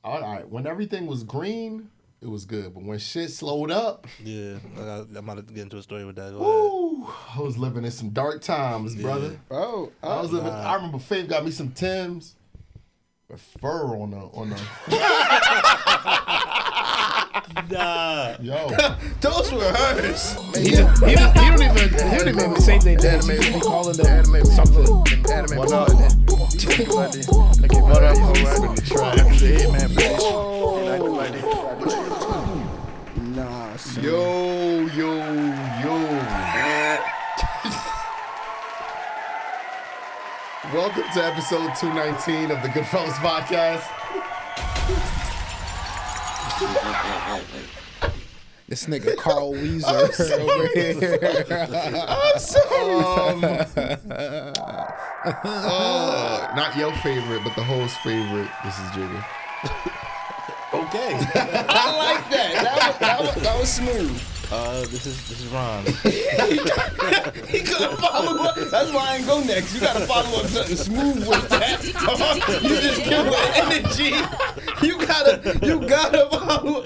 All right. When everything was green, it was good. But when shit slowed up, Yeah, I'm about to get into a story with that. woo, I was living in some dark times, brother. Bro, I was living. I remember Faith got me some Timbs with fur on the. Nah. Yo, those were hers. He don't even say they anime. He calling them anime something. Anime. what up? What up? Nah, son. Yo. Welcome to episode 219 of the Goodfellas podcast. This nigga Carl Weezer over here. I'm sorry. Not your favorite, but the host's favorite. This is Jigga. Okay. I like that. That was smooth. This is Ron. He couldn't follow up. That's why I ain't go next. You gotta follow up something smooth with that. You just give with energy. You gotta follow.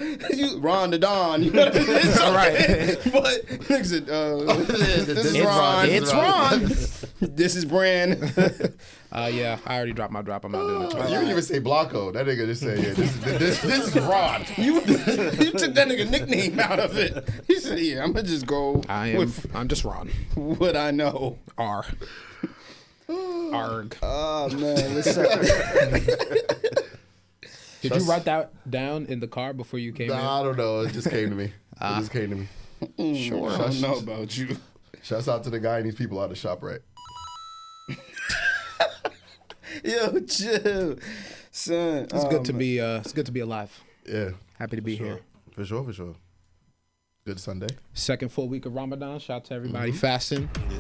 Ron the Don. You gotta do something. Right. But this is Ron. It's Ron. This is Brand. Yeah, I already dropped my drop. I'm not doing it. You didn't even say Blanco. That nigga just said, yeah, this is Rod. You took that nigga nickname out of it. He said, yeah, I'm gonna just go I'm just Ron. what I know. R. Arg. Oh man, listen. Did you write that down in the car before you came Nah, I don't know. It just came to me. It just came to me. Sure. I don't know about you. Shouts out to the guy and these people out of ShopRite. Yo, chill, son. It's good to be. It's good to be alive. Yeah. Happy to be here. For sure. Good Sunday. Second full week of Ramadan. Shout out to everybody fasting. Yeah.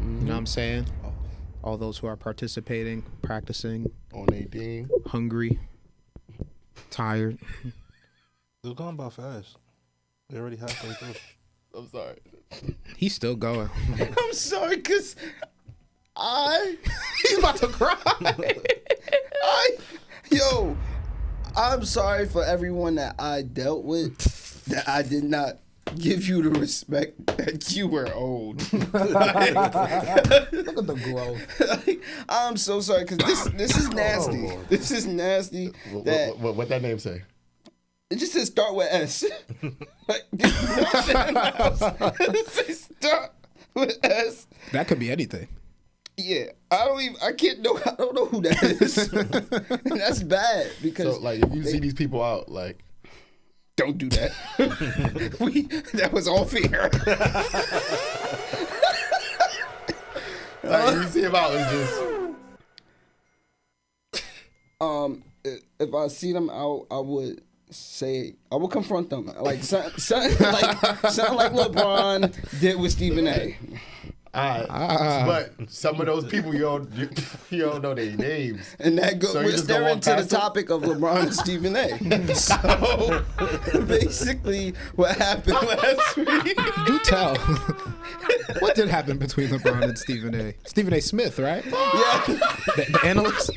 You know what I'm saying? All those who are participating, practicing, On 18. hungry, tired. It's going by fast. We already halfway through. I'm sorry. He's still going. I'm sorry, cause He's about to cry. I'm sorry for everyone that I dealt with that I did not give you the respect that you were owed. Look at the growth. I'm so sorry, cause this is nasty. This is nasty. What that name say? It just says start with S. Like, it says start with S. That could be anything. Yeah, I don't know who that is. And that's bad because So, like, if you see these people out, like, don't do that. That was all fear. if you see them out, it's just. If I see them out, I would confront them like something like LeBron did with Stephen A. But some of those people you don't know their names. And that So you we're just go staring on to the past them? topic of LeBron and Stephen A. So basically, what happened last week? Do tell. What did happen between LeBron and Stephen A? Stephen A. Smith, right? Yeah. The analyst.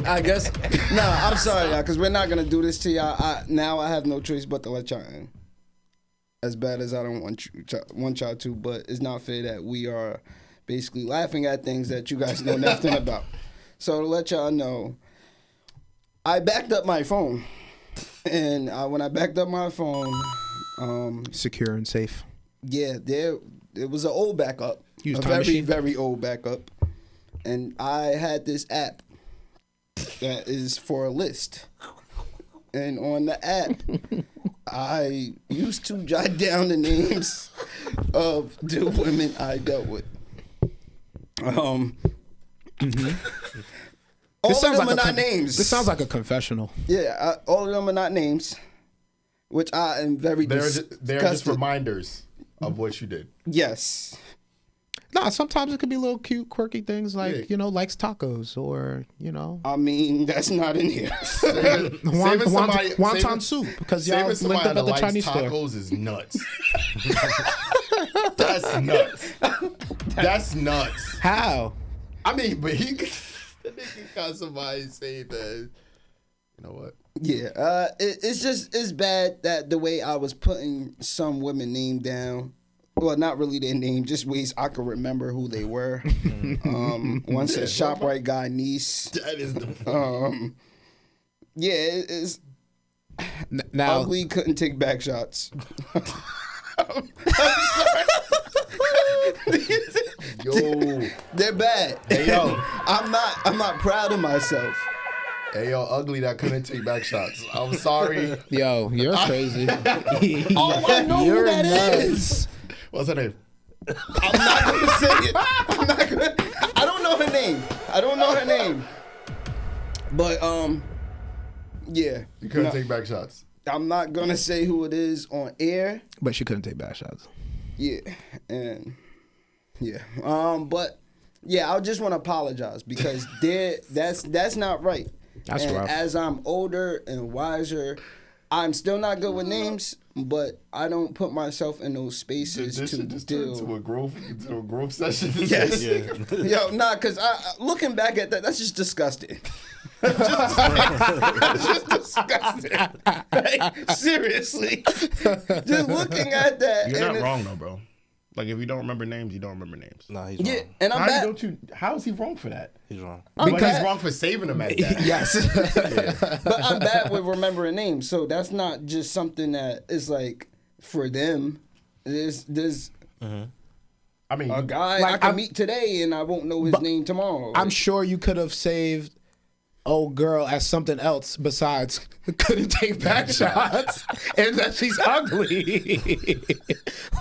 I guess. I'm sorry, y'all, because we're not gonna do this to y'all. I have no choice but to let y'all in. As bad as I don't want y'all to, but it's not fair that we are basically laughing at things that you guys know nothing about. So to let y'all know, I backed up my phone, and when I backed up my phone, Secure and safe. yeah, it was an old backup, Use a Time very Machine? very old backup, and I had this app that is for a list. And on the app, I used to jot down the names of the women I dealt with. All of them are not names. This sounds like a confessional. Yeah, all of them are not names, which I am very They're disgusted. just reminders of what you did. Yes. Nah, sometimes it could be little cute, quirky things like, Yeah. Likes tacos or, I mean, that's not in here. wonton soup because y'all Saving linked somebody up that at the likes Chinese store. tacos is nuts. That's nuts. That's nuts. How? I mean, but he got somebody say that. You know what? Yeah, it's bad that the way I was putting some women name down. Well, not really their name, just ways I could remember who they were. One said ShopRite guy niece. That is the. Yeah, it's Now, ugly. Couldn't take back shots. Yo. They're bad. Hey, yo. I'm not proud of myself. Hey, yo, ugly that couldn't take back shots. I'm sorry. yo, you're crazy. Oh, I know who You're that nuts. is. What's her name? I'm not gonna say it. I don't know her name. But yeah. You couldn't No, take back shots. I'm not gonna say who it is on air. But she couldn't take back shots. Yeah, and yeah. But yeah, I just want to apologize because that's not right. That's and rough. As I'm older and wiser, I'm still not good with names, but I don't put myself in those spaces This to shit just turned deal. into a growth session. Yes. Yeah. Yo, nah, cause looking back at that, that's just disgusting. That's just disgusting. Like, seriously, just looking at that. You're and not wrong though, bro. Like if you don't remember names, you don't remember names. Nah, he's Yeah, wrong. and I'm How back. don't you? How is he wrong for that? He's wrong. I'm But bad. he's wrong for saving him at that. Yes. But I'm bad with remembering names, so that's not just something that is like for them. There's I mean, a guy Like, I can I'm- meet today and I won't know his name tomorrow. I'm sure you could have saved old girl as something else besides couldn't take back shots and that she's ugly.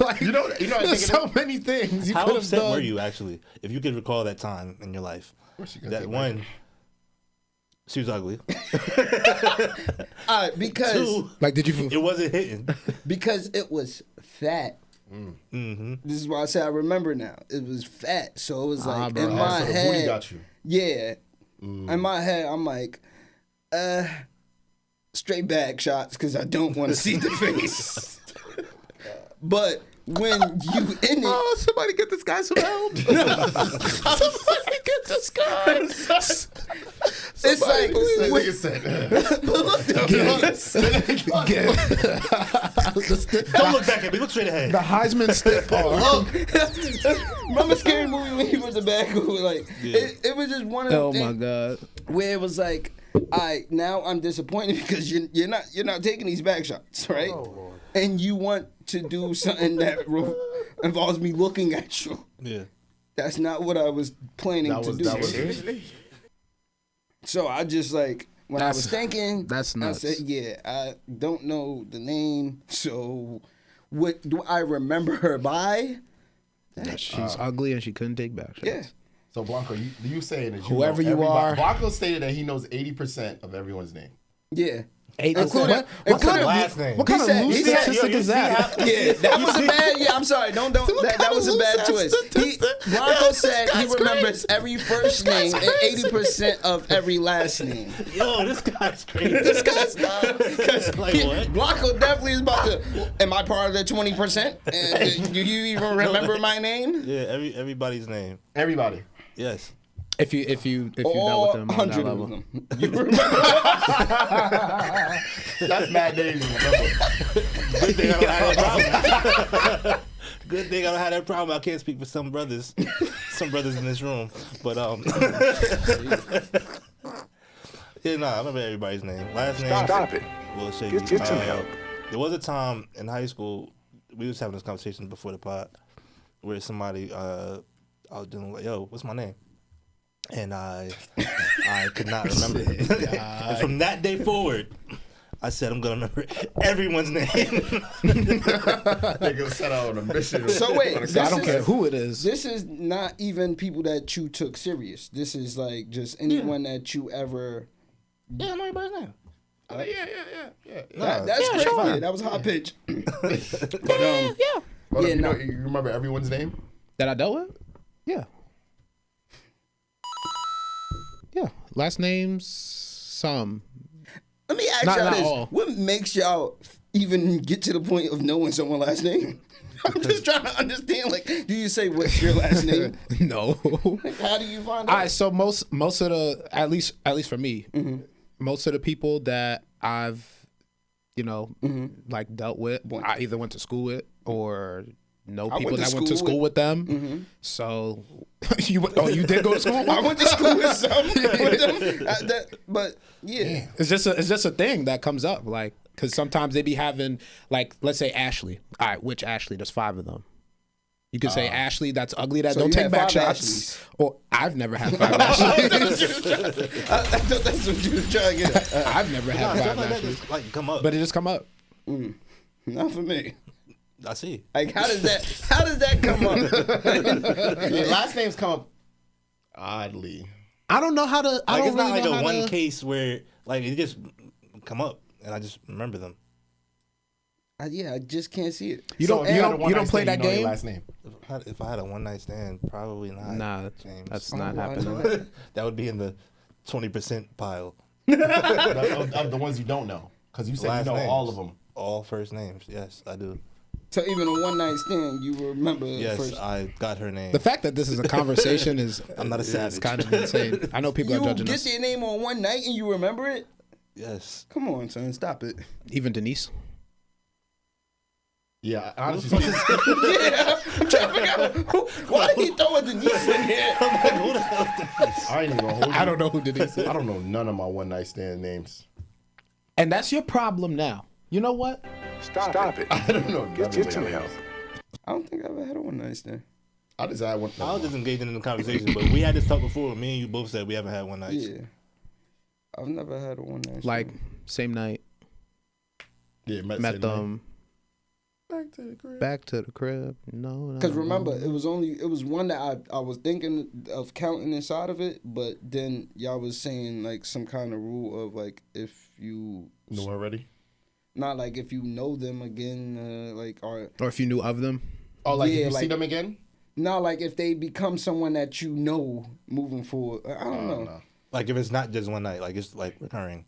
Like, You know, I think there's it so many things you How could have upset done. were you actually, if you could recall that time in your life? she couldn't That take one, she was ugly. because Two, Like, did you? it wasn't hitting. because it was fat. Mm-hmm. This is why I say I remember now. It was fat, so it was like bro. in my so the booty head. got you. Yeah, in my head, I'm like, straight back shots because I don't want to see the face. But when you in it, Oh, somebody get this guy some help! Somebody get this guy. it's like That when- nigga said, Don't look back at me. Look straight ahead. The Heisman stiff arm. remember Scary Movie when he was a bad guy? Like it was just one of the Oh my things god. where it was like, now I'm disappointed because you're not taking these back shots, right? And you want to do something that involves me looking at you. Yeah. That's not what I was planning to do. So I just like when I was thinking, that's I nuts. said, yeah, I don't know the name, so what do I remember her by? That she's ugly and she couldn't take back shots. Yeah. So Blanco, you saying that Whoever know you everybody- are. Blanco stated that he knows 80% of everyone's name. Yeah. Including What kind of last name? What kind He of said- loose he said- statistic is that? Yeah, that was a bad. Yeah, I'm sorry. Don't. That was a bad twist. Blanco said he remembers every first name and 80% of every last name. Yo, this guy's crazy. This guy's dumb. Like what? Blanco definitely is about to. Am I part of the 20%? And do you even remember my name? Yeah, everybody's name. Everybody. Yes. If you dealt with All them on that 100 level. of them. You remember? That's mad names. Remember. Good thing I don't have that problem. Good thing I don't have that problem. I can't speak for some brothers in this room, but yeah, nah, I remember everybody's name. Last name. Stop it. We'll show you. Get some help. There was a time in high school we was having this conversation before the pod where somebody I was doing like, yo, what's my name? And I could not remember. And from that day forward, I said I'm gonna remember everyone's name. Nigga set out on a mission. So wait, So I don't care who it is. This is not even people that you took serious. This is like just anyone that you ever. Yeah, I know everybody's name. That's crazy. sure. Yeah, that was high pitch. Hold Yeah, up, you no. know, you remember everyone's name? That I dealt with? Yeah. Yeah. Last names, some. Let me ask Not y'all this: all. what makes y'all even get to the point of knowing someone's last name? I'm just trying to understand. Like, do you say what's your last name? No. Like, how do you find out? All right, so most of the at least for me, most of the people that I've like dealt with, I either went to school with or know people that went to school with them. So you did go to school? I went to school with some with them. But yeah, it's just a thing that comes up, like, because sometimes they be having, like, let's say Ashley. All right, which Ashley? There's 5 of them. You could say Ashley, that's ugly, that so don't take back shots. Ashleys. Or I've never had 5 Ashleys. I thought that's what you were trying to get at. I've never had 5 like that Ashleys. just, like, come up. But it just come up. Not for me. I see. Like, how does that come up? Your last names come up oddly. I don't know how to. I Like, don't it's not really like know a how one to. case where like it just come up and I just remember them. I just can't see it. You So don't. if You had a don't. You don't one-night play stand, that you know your game. last name. If I had a one night stand, probably not. Nah, James. that's not why happening. not? That would be in the 20% pile. Of the ones you don't know, because you said Last you know names. all of them. All first names. Yes, I do. So even a one night stand, you remember Yes, first. I got her name. The fact that this is a conversation is. I'm not a is savage. kind of insane. I know people are You judging get us. your name on one night and you remember it? Yes. Come on, son, stop it. Even Denise. Yeah, honestly speaking, Yeah, I'm trying to figure out why did he throw a Denise in here? I ain't even gonna hold you. I don't know who Denise is. I don't know none of my one night stand names. And that's your problem now. You know what? Stop it. I don't know. Get some help. I don't think I've ever had a one night stand. I just had one. I was just engaging in the conversation, but we had this talk before. Me and you both said we haven't had one night. Yeah. I've never had a one night stand. Like same night, Yeah, met same them. night. Back to the crib. Back to the crib. No. Because remember, it was one that I was thinking of counting inside of it, but then y'all was saying like some kind of rule of like if you Know already? not like if you know them again, like or Or if you knew of them. Oh, like Yeah, if you see like- them again? not like if they become someone that you know moving forward. I don't know. No. Like if it's not just one night, like it's like recurring.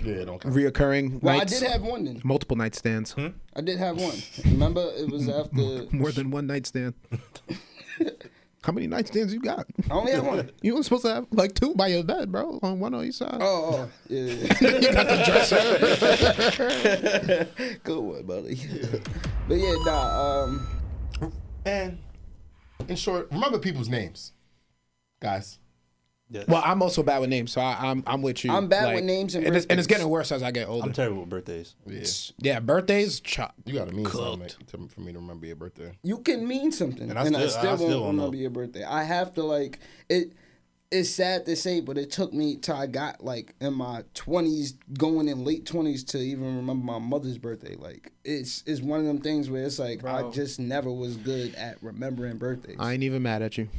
Yeah, don't count. Reoccurring Well, nights. I did have one then. Multiple night stands. I did have one. Remember, it was after. More than one night stand. How many night stands you got? I only had one. You were supposed to have like 2 by your bed, bro. On one on each side. Oh, yeah. You got the dresser. Good one, buddy. But yeah, nah. And in short, remember people's names, guys. Yes. Well, I'm also bad with names, so I'm with you. I'm bad with names and it's birthdays. getting worse as I get older. I'm terrible with birthdays. Yeah, Yeah, birthdays. you gotta mean Cooked. something for me to remember your birthday. You can mean something, And and I I still still won't won't know. remember your birthday. I have to like it. It's sad to say, but it took me till I got like in my 20s, going in late 20s to even remember my mother's birthday. Like it's one of them things where it's like I just never was good at remembering birthdays. I ain't even mad at you.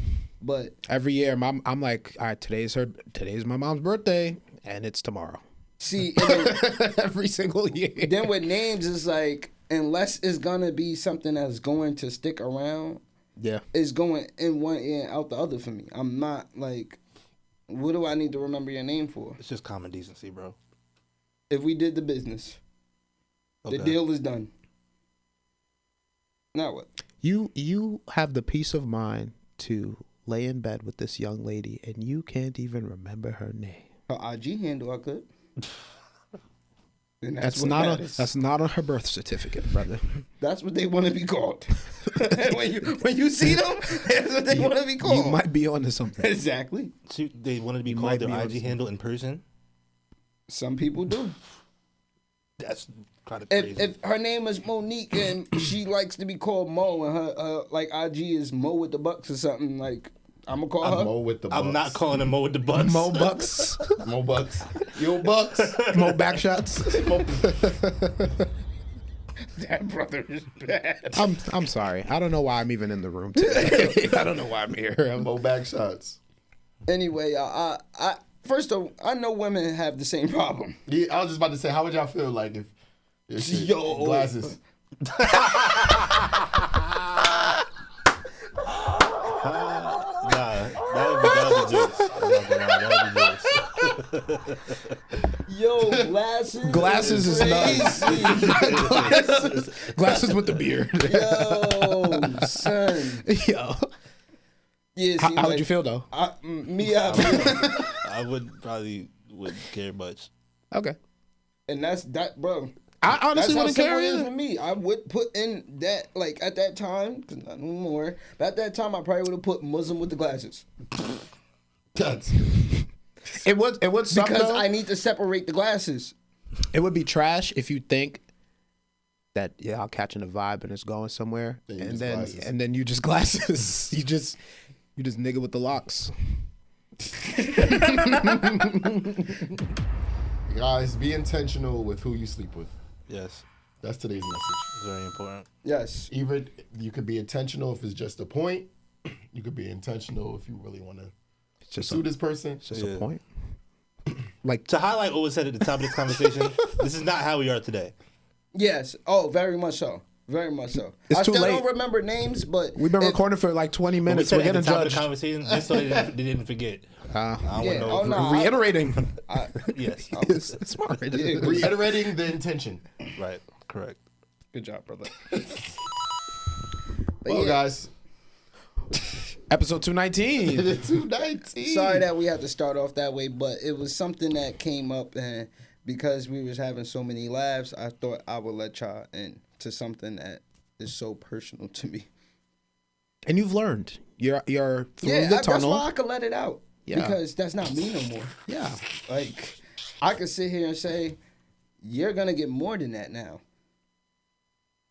But Every year, I'm like, all right, today's my mom's birthday, and it's tomorrow. see, and then, Every single year. then with names, it's like unless it's gonna be something that's going to stick around, Yeah. it's going in one ear and out the other for me. I'm not like, what do I need to remember your name for? It's just common decency, bro. If we did the business, the Okay. deal is done. Now what? You have the peace of mind to lay in bed with this young lady, and you can't even remember her name. Her IG handle, I could. And That's what not matters. that's not on her birth certificate, brother. That's what they want to be called. when you see them, that's what they want to be called. You might be onto something. Exactly. See, they wanted to be You called might their be IG handle in person. Some people do. That's kind of crazy. If her name is Monique and she likes to be called Mo and her like IG is Mo with the Bucks or something, like I'm gonna call her. Mo with the Bucks. I'm not calling him Mo with the Bucks. Mo Bucks, Mo Bucks. Yo Bucks. Mo backshots. That brother is bad. I'm sorry. I don't know why I'm even in the room today. I don't know why I'm here. Mo back shots. Anyway, I first of all, I know women have the same problem. Yeah, I was just about to say, how would y'all feel like if your shit, Yo. glasses? Nah, that would be jokes. I'm not gonna lie, that would be jokes. Yo, glasses. Glasses is nuts. Glasses with the beard. Yo, son. Yo. Yeah, see, How would you feel though? I would probably wouldn't care much. Okay. and that's that, bro. I honestly That's wouldn't how care simple it is either. for me. I would put in that, like, at that time, 'cause not no more. But at that time, I probably would have put Muslim with the glasses That's It would suck because though. I need to separate the glasses. It would be trash if you think that I'm catching a vibe and it's going somewhere, Then you and just then glasses. and then you just glasses. you just nigga with the locks. guys, be intentional with who you sleep with. Yes, That's today's message. very important. Yes. Even you could be intentional if it's just a point. You could be intentional if you really want to Just pursue this person. It's just Yeah. a point. Like To highlight what was said at the top of this conversation, this is not how we are today. Yes. Oh, very much so. Very much so. It's I too still late. don't remember names, but we've been if- recording for like 20 When we minutes. said We're at the getting top of the judged. conversation, just so they didn't forget. I don't Yeah. want Oh no. no. Reiterating. Yes, it's smart. Reiterating the intention. right, correct. Good job, brother. Well, guys, Episode 219. 219. Sorry that we had to start off that way, but it was something that came up, and because we was having so many laughs, I thought I would let y'all in to something that is so personal to me. And you've learned. You're through Yeah, the that's tunnel. why I could let it out. Yeah. Because that's not me no more. Yeah. Like, I could sit here and say, you're going to get more than that now.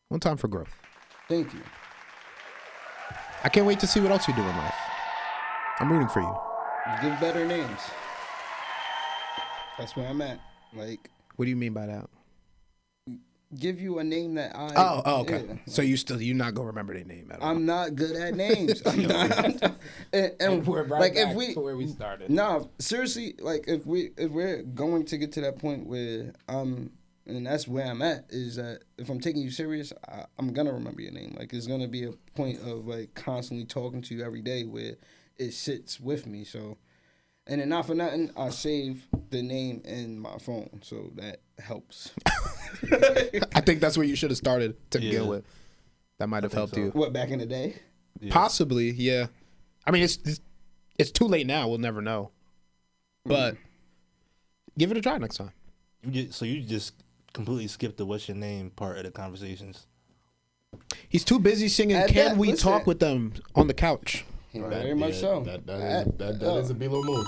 One time for growth. Thank you. I can't wait to see what else you do in life. I'm rooting for you. Give better names. That's where I'm at. Like, What do you mean by that? give you a name that I... Oh, okay. yeah. So you're not gonna remember their name at all. I'm not good at names. I'm not. And like if we where we started. no, seriously, like if we're going to get to that point where and that's where I'm at, is that if I'm taking you serious, I'm gonna remember your name. Like it's gonna be a point of like constantly talking to you every day where it sits with me. So, and then not for nothing, I save the name in my phone, so that helps. I think that's where you should have started to begin Yeah. with. That might have helped you. What, back in the day? Yeah. Possibly, yeah. I mean, it's too late now. We'll never know. But give it a try next time. You just completely skipped the what's your name part of the conversations. He's too busy singing. At Can that- we listen. talk with them on the couch? Very much so. That is a B-Lo move.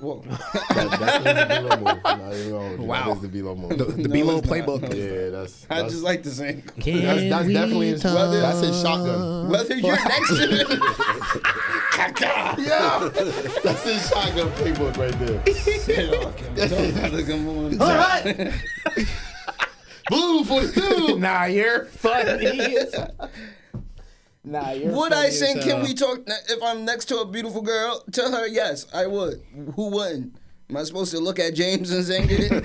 Whoa. That is a B-Lo move. Not even gonna hold you. Wow. That is the B-Lo move. The No, B-Lo it's not. playbook. No. Yeah, that's I just like to sing. that's definitely his, that's his shotgun. Whether you're next to me. Yeah, that's his shotgun playbook right there. All right. Blue 42. Nah, you're funny. Nah, you're Would funny I as sing hell. Can We Talk if I'm next to a beautiful girl? To her, yes, I would. Who wouldn't? Am I supposed to look at James and sing it?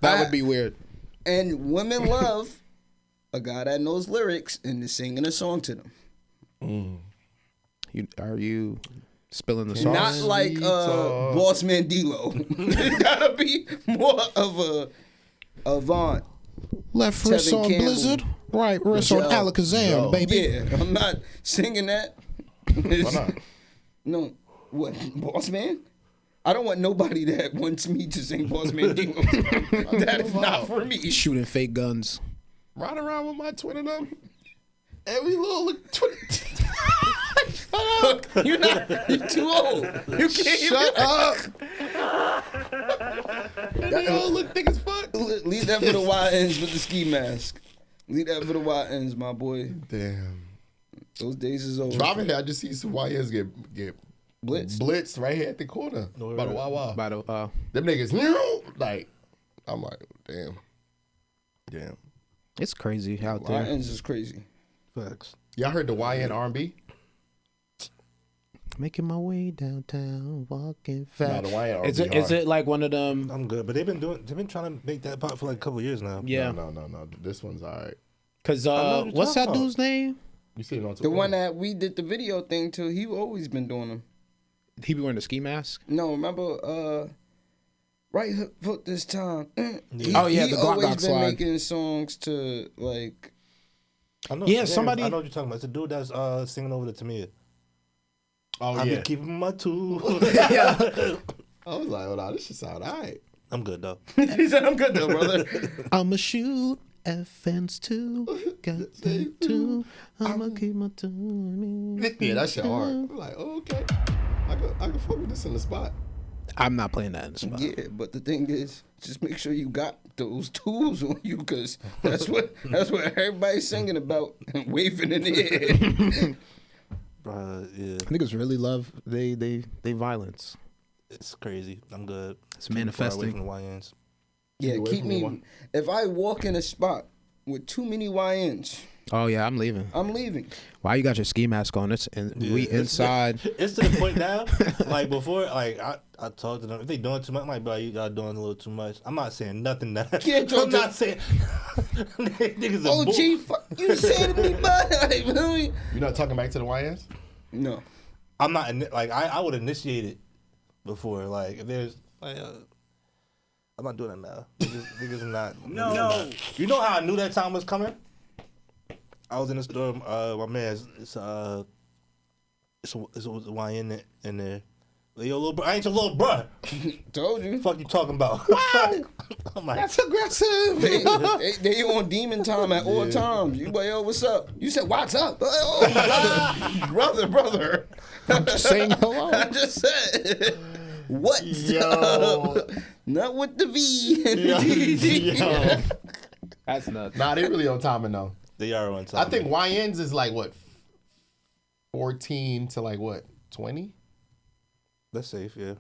That would be weird. And women love a guy that knows lyrics and is singing a song to them. Are you spilling the sauce? Not like Boss Man D-Lo. It gotta be more of a Avant. Left wrist Tevin on Campbell. Blizzard, right wrist on Yo. Alakazam, baby. Yeah, I'm not singing that. Why not? No, what, Boss Man? I don't want nobody that wants me to sing Boss Man D-Lo. That is not for me. Shooting fake guns. Ride around with my twin of them. And we little You're too old. You can't Shut up. And they all look thick as fuck. Leave that for the YNs with the ski mask. Leave that for the YNs, my boy. Damn. Those days is over. Driving here, I just see some YNs get Blitzed. right here at the corner. By the Wawa. By the Them niggas, like, I'm like, damn. it's crazy out there. YNs is crazy. Facts. Y'all heard the YN R&B? Making my way downtown, walking Nah, fast. the YN R&B Is it hard. like one of them? I'm good, but they've been trying to make that pop for like a couple of years now. Yeah. No. This one's all right. Cause know what you're what's that talking dude's name? You see it on The one that we did the video thing to, he always been doing them. He be wearing a ski mask. No, remember Right foot this time. He, Oh, yeah, he the Glock always Glock been slide. making songs to like. I know. Yeah, somebody- I know what you're talking about. It's a dude that's singing over the Tamia. Oh I yeah. be keeping my tools. I was like, hold on, this should sound alright. I'm good though. He said, "I'm good though, brother." I'ma shoot FNs too. Got them too. I'ma keep my tongue. Yeah, that shit hard. I'm like, oh, okay. I can fuck with this in the spot. I'm not playing that in the spot. Yeah, but the thing is, just make sure you got those tools on you, cause that's what everybody's singing about and waving in the air. Yeah, Niggas really love they violence. it's crazy. I'm good. It's Keep me far away manifesting. from the YNs. Yeah, away keep from me. one. If I walk in a spot with too many YNs, Oh yeah, I'm leaving. I'm leaving. Why you got your ski mask on? It's and we inside. It's to the point now. Like before, like I talk to them. If they doing too much, I'm like, bro, you got doing a little too much. I'm not saying nothing now. Can't talk I'm to- not saying. Niggas a Oh, bull. gee, fuck you said to me, bud. Like, really? You're not talking back to the YNs? No. I'm not like I would initiate it before. Like if there's like I'm not doing that now. Niggas not. No. You know how I knew that time was coming? I was in the store. My man, it's a YN in there. Like, yo, little bro, I ain't your little bro. Told you. What the fuck you talking about? I'm like, That's aggressive. They on demon time at all times. You like, yo, what's up? You said, what's up? Oh, brother. I'm just saying hello. I just said, what's Yo. up? Not with the V. Yo. That's nuts. Nah, they really on timing though. they are on top. I think YNs is like what, 14 to like what, 20? that's safe. Yeah.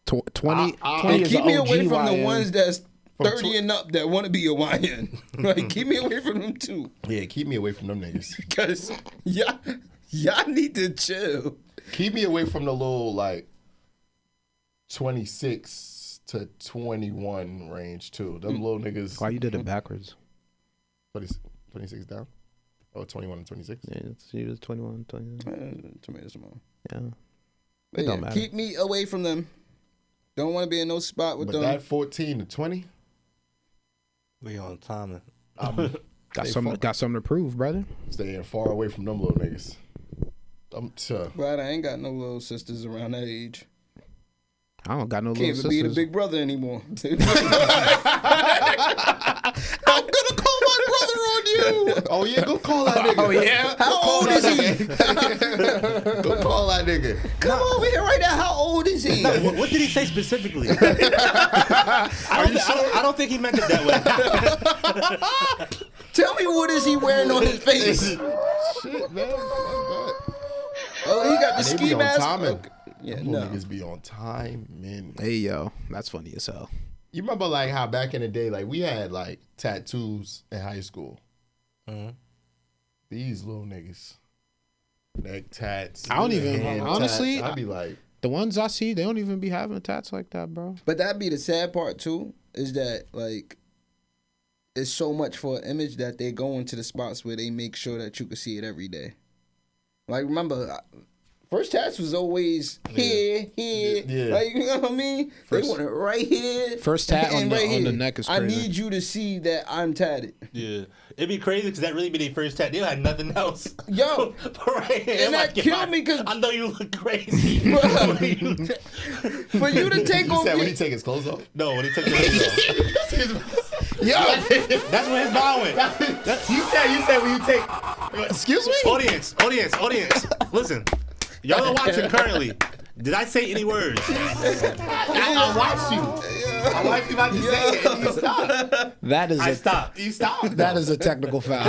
20, 20 And is keep the me OG away from the YN. ones that's From 30 and up that want to be a YN. Like, keep me away from them too. Yeah, keep me away from them niggas. Because y'all need to chill. Keep me away from the little like 26 to 21 range too. Them little niggas. Why you did it backwards? 26 down? Oh, 21 and 26? Yeah, she was 21, 20. Tomato small. Yeah. But It don't yeah, matter. keep me away from them. Don't want to be in no spot with But them. that 14 to 20? We on timing. I'm Got They something to prove, brother. staying far away from them little niggas. But I ain't got no little sisters around that age. I don't got no Can't little even be the sisters. big brother anymore. I'm gonna call my brother on you. Oh yeah, go call that nigga. Oh yeah. How old is he? Go call that nigga. Come over here right now. How old is he? What did he say specifically? I don't think he meant it that way. Tell me what is he wearing on his face? Shit, man. Fuck that. Oh, he got the They ski be on mask. timing. Okay. Yeah, Them no. niggas be on time, man. Hey yo, that's funny as hell. You remember like how back in the day, like we had like tattoos in high school. Mhm. These little niggas, neck tats. I don't even- hand honestly, tats. I'd be like, The ones I see, they don't even be having tats like that, bro. But that'd be the sad part too, is that like it's so much for an image that they go into the spots where they make sure that you can see it every day. Like remember, first tats was always here. Yeah. Like you know what I mean? First- they want it right here. First tat and on the right on the here. neck is I crazy. need you to see that I'm tatted. Yeah, it'd be crazy because that really be their first tat. They had nothing else. Yo, right here. and that killed me 'cause- I know you look crazy. for you to take you off. said when your- he take his clothes off? No, when he took the hood off. Yo, That's where his bond went. you said when you take. Excuse me? Audience. Listen, y'all are watching currently. Did I say any words? I watched you. I watched you about to say it, and you stopped. That is I stopped. You stopped. That is a technical foul.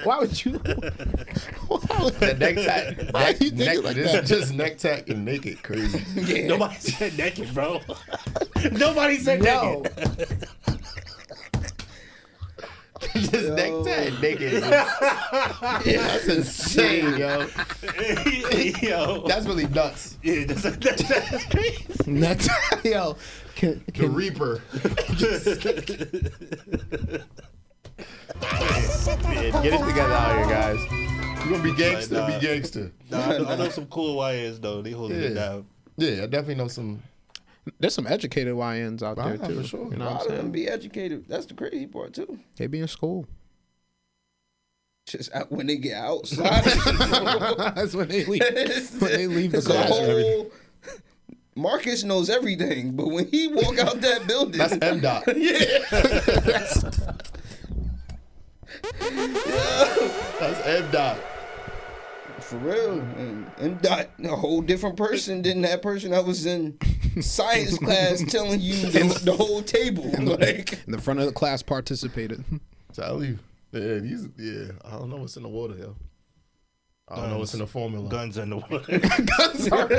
Why would you? The neck tat. Why you think it like this that? is just neck tat and naked crazy. Nobody said naked, bro. Nobody said No. naked. Just neck tat naked. That's insane, yo. Yo. That's really nuts. Yeah, that's crazy. That's yo. The Reaper. Man, get it together out here, guys. You gonna be gangster? Nah. Be gangster. Nah, I know some cool YNs though. They holding it Yeah. down. Yeah, I definitely know some. There's some educated YNs out there too. For sure. You know A what lot I'm of them saying? be educated. That's the crazy part too. They be in school. Just when they get outside. That's when they leave. When they leave the It's a classroom. whole. Marcus knows everything, but when he walk out that building, That's M-Dot. That's M-Dot. for real. And Dot, a whole different person than that person that was in science class telling you the whole table. Like, In the front of the class participated. Tell you. Yeah, I don't know what's in the water, yo. I don't know what's in the formula. Guns in the water.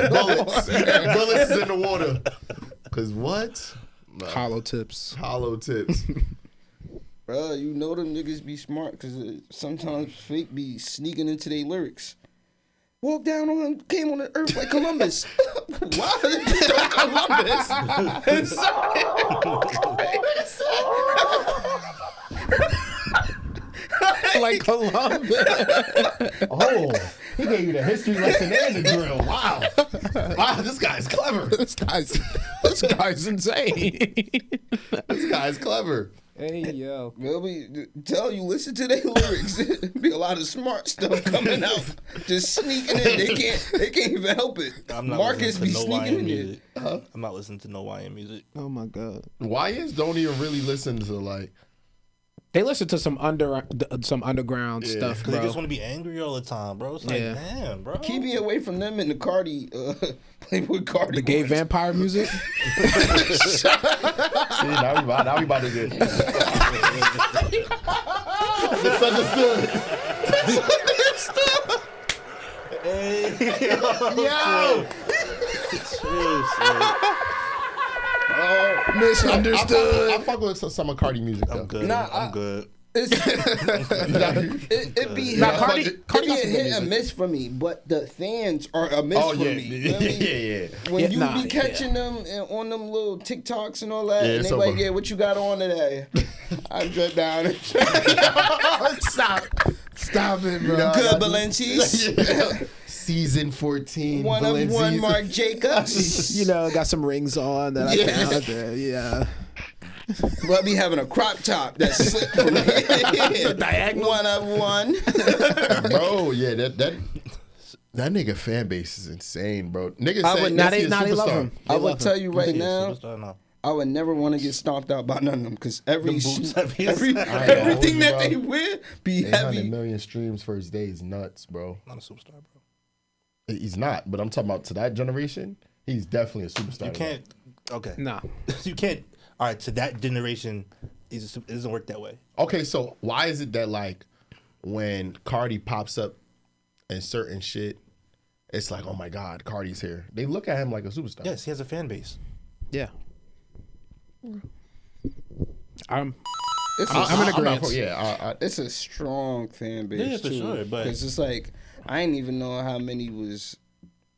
Bullets. Bullets is in the water. Cause what? Nah. Hollow tips. Hollow tips. bro, you know them niggas be smart because sometimes fake be sneaking into their lyrics. Walk down on, came on the earth like Columbus. Why did you say Columbus? Like Columbus. Oh, he gave you the history lesson and the drill. Wow. Wow, this guy's clever. This guy's insane. This guy's clever. Hey yo. Well, we tell you, listen to their lyrics. Be a lot of smart stuff coming out. Just sneaking in. They can't even help it. I'm not Marcus be listening to no sneaking YN in music. there. I'm not listening to no YN music. Oh my god. YNs don't even really listen to like. They listen to some underground stuff, Because they bro. just want to be angry all the time, bro. It's like, Yeah. damn, bro. Keep me away from them and the Cardi, Playboy Cardi. The gay ones. vampire music. See, now we about to get misunderstood. Yo. Misunderstood. I fuck with some of Cardi music though. I'm good. Nah, I'm good. It be Nah, Cardi it got be a some good hit music. and miss for me, but the fans are a miss Oh for yeah, me. You know what I mean? yeah. When Yeah, you nah, be catching them and on them little TikToks and all that, Yeah, and it's they like, over. yeah, what you got on today? I drip down. Stop it, bro. Good Balencis. Yeah. Season 14. One of one, Balenciaga. Marc Jacobs. You know, got some rings on that I found there. Yeah. Well, I be having a crop top that slipped from here. Diagonal. One of one. Bro, yeah, that nigga fan base is insane, bro. Niggas I say would- now they love him. I would tell you right He a now, superstar now. I would never want to get stomped out by none of them because every boots have his- everything hold that you, they bro. wear be 800 heavy. million streams for his day is nuts, bro. Not a superstar, bro. He's not, but I'm talking about to that generation, he's definitely a superstar. You can't. Okay. Nah. You can't. All right. To that generation, it doesn't work that way. Okay, so why is it that like when Cardi pops up and certain shit, it's like, oh my God, Cardi's here. They look at him like a superstar. Yes, he has a fan base. Yeah. I'm It's a, I'm in I'm not agreement. for- yeah, it's a strong fan base Yeah, for too. sure, but- Because it's like I didn't even know how many was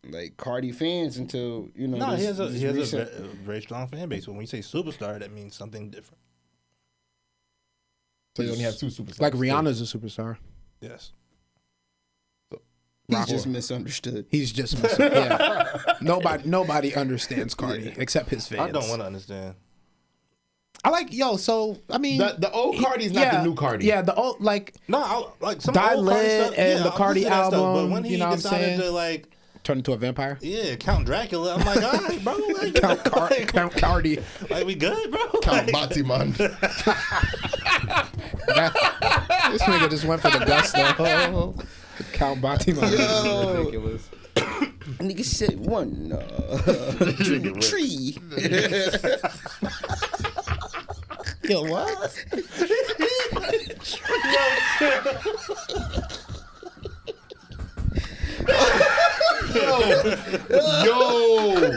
like Cardi fans until you know. No, this, he has a this he has recent- a very strong fan base. But when you say superstar, that means something different. so you only have two superstars. like Rihanna's a superstar. Yes. He's just misunderstood. He's just missing. Yeah. Nobody understands Cardi except his fans. I don't want to understand. I like so I mean The old Cardi's not the new Cardi. Yeah, the old like No, like some Die old Cardi Lit stuff. and Yeah, the I'll Cardi listen to that stuff, album, but when he you know what I'm decided saying? to like, turn into a vampire. yeah, Count Dracula, I'm like, all right, bro, like, Count Cardi. like we good, bro. Count Like, Batiman. This nigga just went for the gusto. Count Batiman. Yo. Ridiculous. Nigga said one, two, tree. Yo, what? Yo.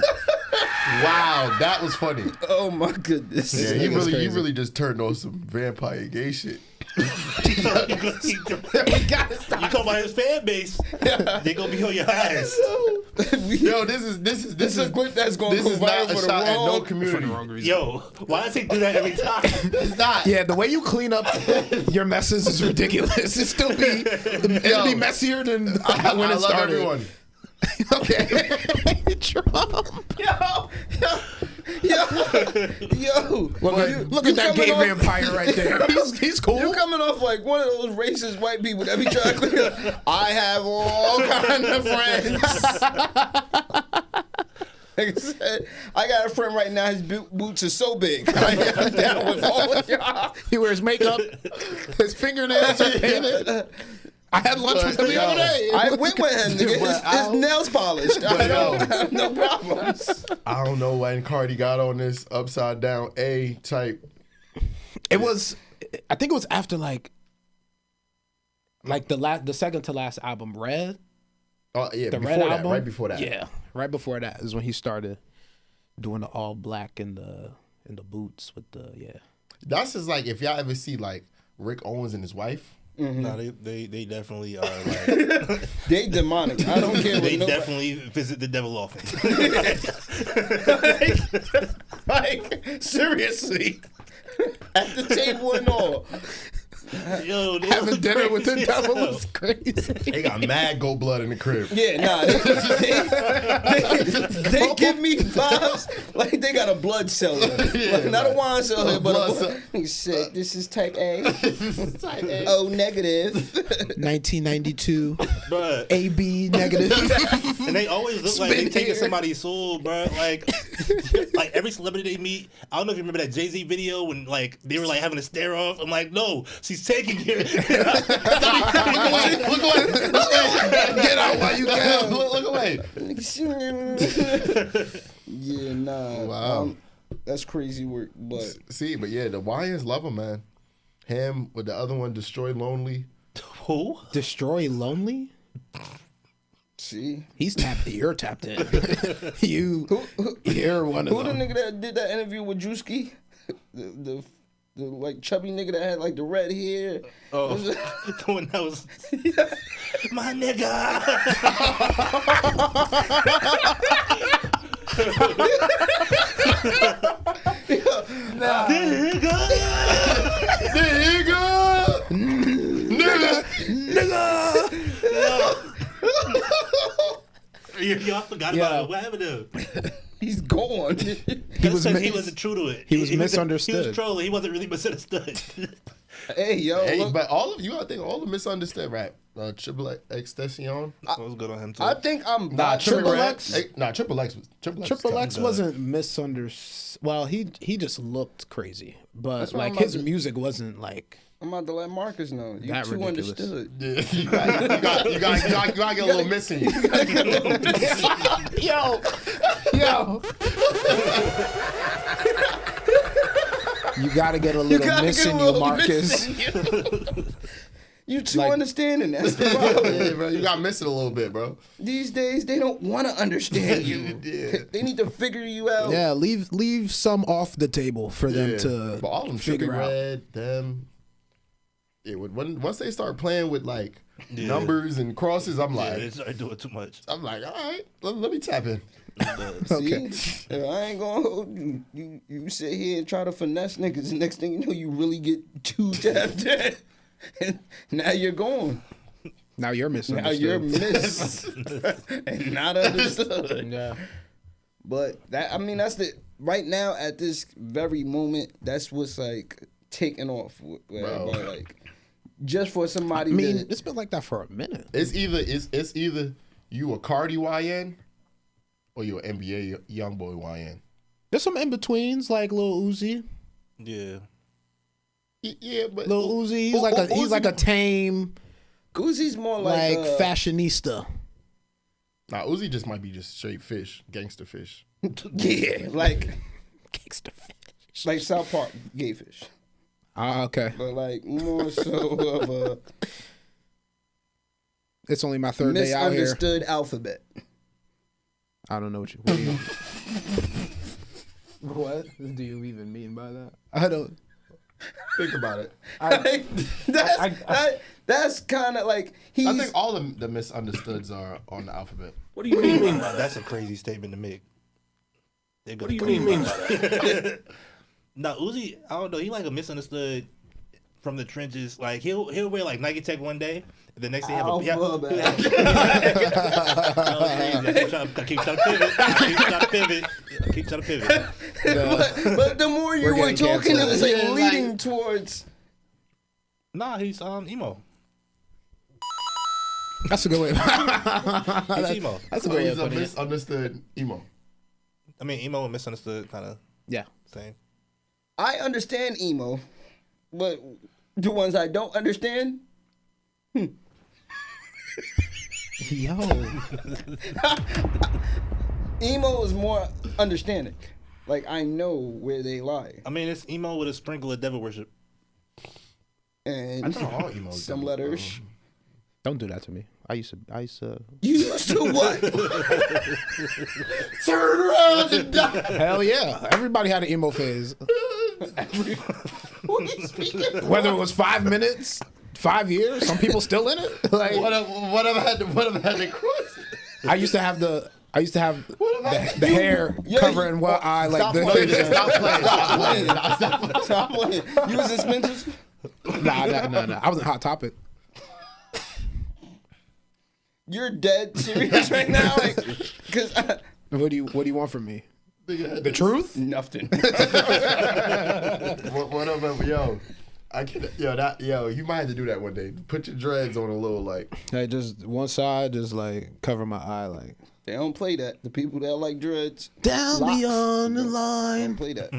Wow, that was funny. Oh my goodness. Yeah, he nigga's crazy. really just turned on some vampire gay shit. you talk about his fan base, they gonna be on your ass. Yo, this is This is a clip that's going to this go is not viral a for the shot at no wrong. community. Yo, why does he do that every time? It's not. Yeah, the way you clean up your messes is ridiculous. It still be it'll be messier than when I it love started. everyone. Okay. Trump. Yo, Yo, Look at that gay vampire right there. He's cool. You're coming off like one of those racist white people that be trying to clear. I have all kind of friends. Like I said, I got a friend right now. His boots are so big. I'm down with all of y'all. He wears makeup. His fingernails are painted. I had lunch with him the other day. I went with him. Nigga. His nails polished. I don't have no problems. I don't know when Cardi got on this upside down A type. It was, I think it was after like the second to last album, Red. Oh yeah, The before Red that, album, right before that. Yeah, right before that is when he started doing the all black and the boots with the That's just like if y'all ever see like Rick Owens and his wife. Mm-hmm. No, they definitely are like they demonic. I don't care. They definitely visit the devil often. like seriously, at the table and all. Yo, having dinner with the devil is crazy. They got mad gold blood in the crib. Yeah, nah. They give me vibes like they got a blood cellar. Yeah, like, not a wine cellar, but blood a cellar. He said, this is type A. Type A. O negative. 1992. Bruh. AB negative. And they always look like they taking somebody's soul, bro. Like every celebrity they meet. I don't know if you remember that Jay-Z video when like they were like having a stare off. I'm like, no, she's taking it. Look away. Get out while you can. Look away. Yeah, nah. Wow. That's crazy work, but See, but yeah, the YNs love him, man. Him with the other one, Destroy Lonely. Who? Destroy Lonely? see. He's tapped. You're tapped in. You're one of Who the them. nigga that did that interview with Drewski? The like chubby nigga that had like the red hair. Oh, the one that was my nigga. Yo, I forgot about it. What happened to him? He's gone. He wasn't true to it. He was misunderstood. He was trolling. He wasn't really misunderstood. Hey, yo. Hey, Look, but all of you, I think, all the misunderstood rap. Triple Extension. That was good on him too. I think I'm Nah, Triple Red. X. Triple X was Triple X was wasn't misunderstood. Well, he just looked crazy, but That's what like I'm his about to- music wasn't like I'm about to let Marcus know. You That too ridiculous. understood. Yeah, you got to get a little missing you. yo. You gotta get a little gotta missing get a you, little Marcus. You too Like- understanding. That's the problem. Yeah, bro, you got missing a little bit, bro. These days, they don't want to understand you. Yeah. They need to figure you out. Yeah, leave some off the table for them to But all of them, figure Sugar out. Red, them. Yeah, once they start playing with like numbers and crosses, I'm Yeah, like, they started doing too much. all right, let me tap in. Okay. See? I ain't gonna hold you. You sit here and try to finesse niggas. The next thing you know, you really get too tapped in. And now you're gone. Now you're Now misunderstood. you're missed and not understood. Yeah. But that's the right now at this very moment. That's what's like taking off with everybody. Like just for I somebody. mean, that, it's been like that for a minute. It's either you a Cardi YN or you an NBA young boy YN. There's some in betweens like Lil Uzi. Yeah. Yeah, but Lil Uzi, he's like a tame Uzi's more like fashionista. Nah, Uzi just might be just straight fish, gangster fish. yeah, like Gangsta fish. like South Park gay fish, Ah, okay. but like more so of a It's only my third day out here. misunderstood alphabet. I don't know what you. What do you even mean by that? I don't. Think about it. Like, that's kind of like he's. I think all the misunderstoods are on the alphabet. What do you mean by that? That's a crazy statement to make. What do you mean by that? Now Uzi, I don't know. He like a misunderstood from the trenches. Like he'll wear like Nike Tech one day, The next thing you have I'll a feel bad. I keep trying to pivot. But the more you were getting talking, it was like canceled. leading towards. Nah, he's emo. That's a good way. He's emo. That's a So good way he's of a putting it. misunderstood emo. I mean, emo and misunderstood kind of Yeah. same. I understand emo, but the ones I don't understand, Yo. emo is more understanding. Like I know where they lie, I mean, it's emo with a sprinkle of devil worship. and I thought all emos. some letters. Don't do that to me. I used to. You used to what? Turn around and die. Hell yeah. Everybody had an emo phase. What are you speaking of? Whether it was 5 minutes, 5 years, some people still in it. Like What have I had to cross? I used to have the hair covering one eye like Stop this. playing. Stop playing. Stop playing. Stop playing. Stop playing. You was in Spencer's? Nah. I was in Hot Topic. You're dead serious right now? Like, cause What do you want from me? The truth? nothing. Whatever, yo. You might have to do that one day. Put your dreads on a little like. Hey, just one side, just like cover my eye, like They don't play that. The people that like dreads down Locks. beyond the don't line. play that.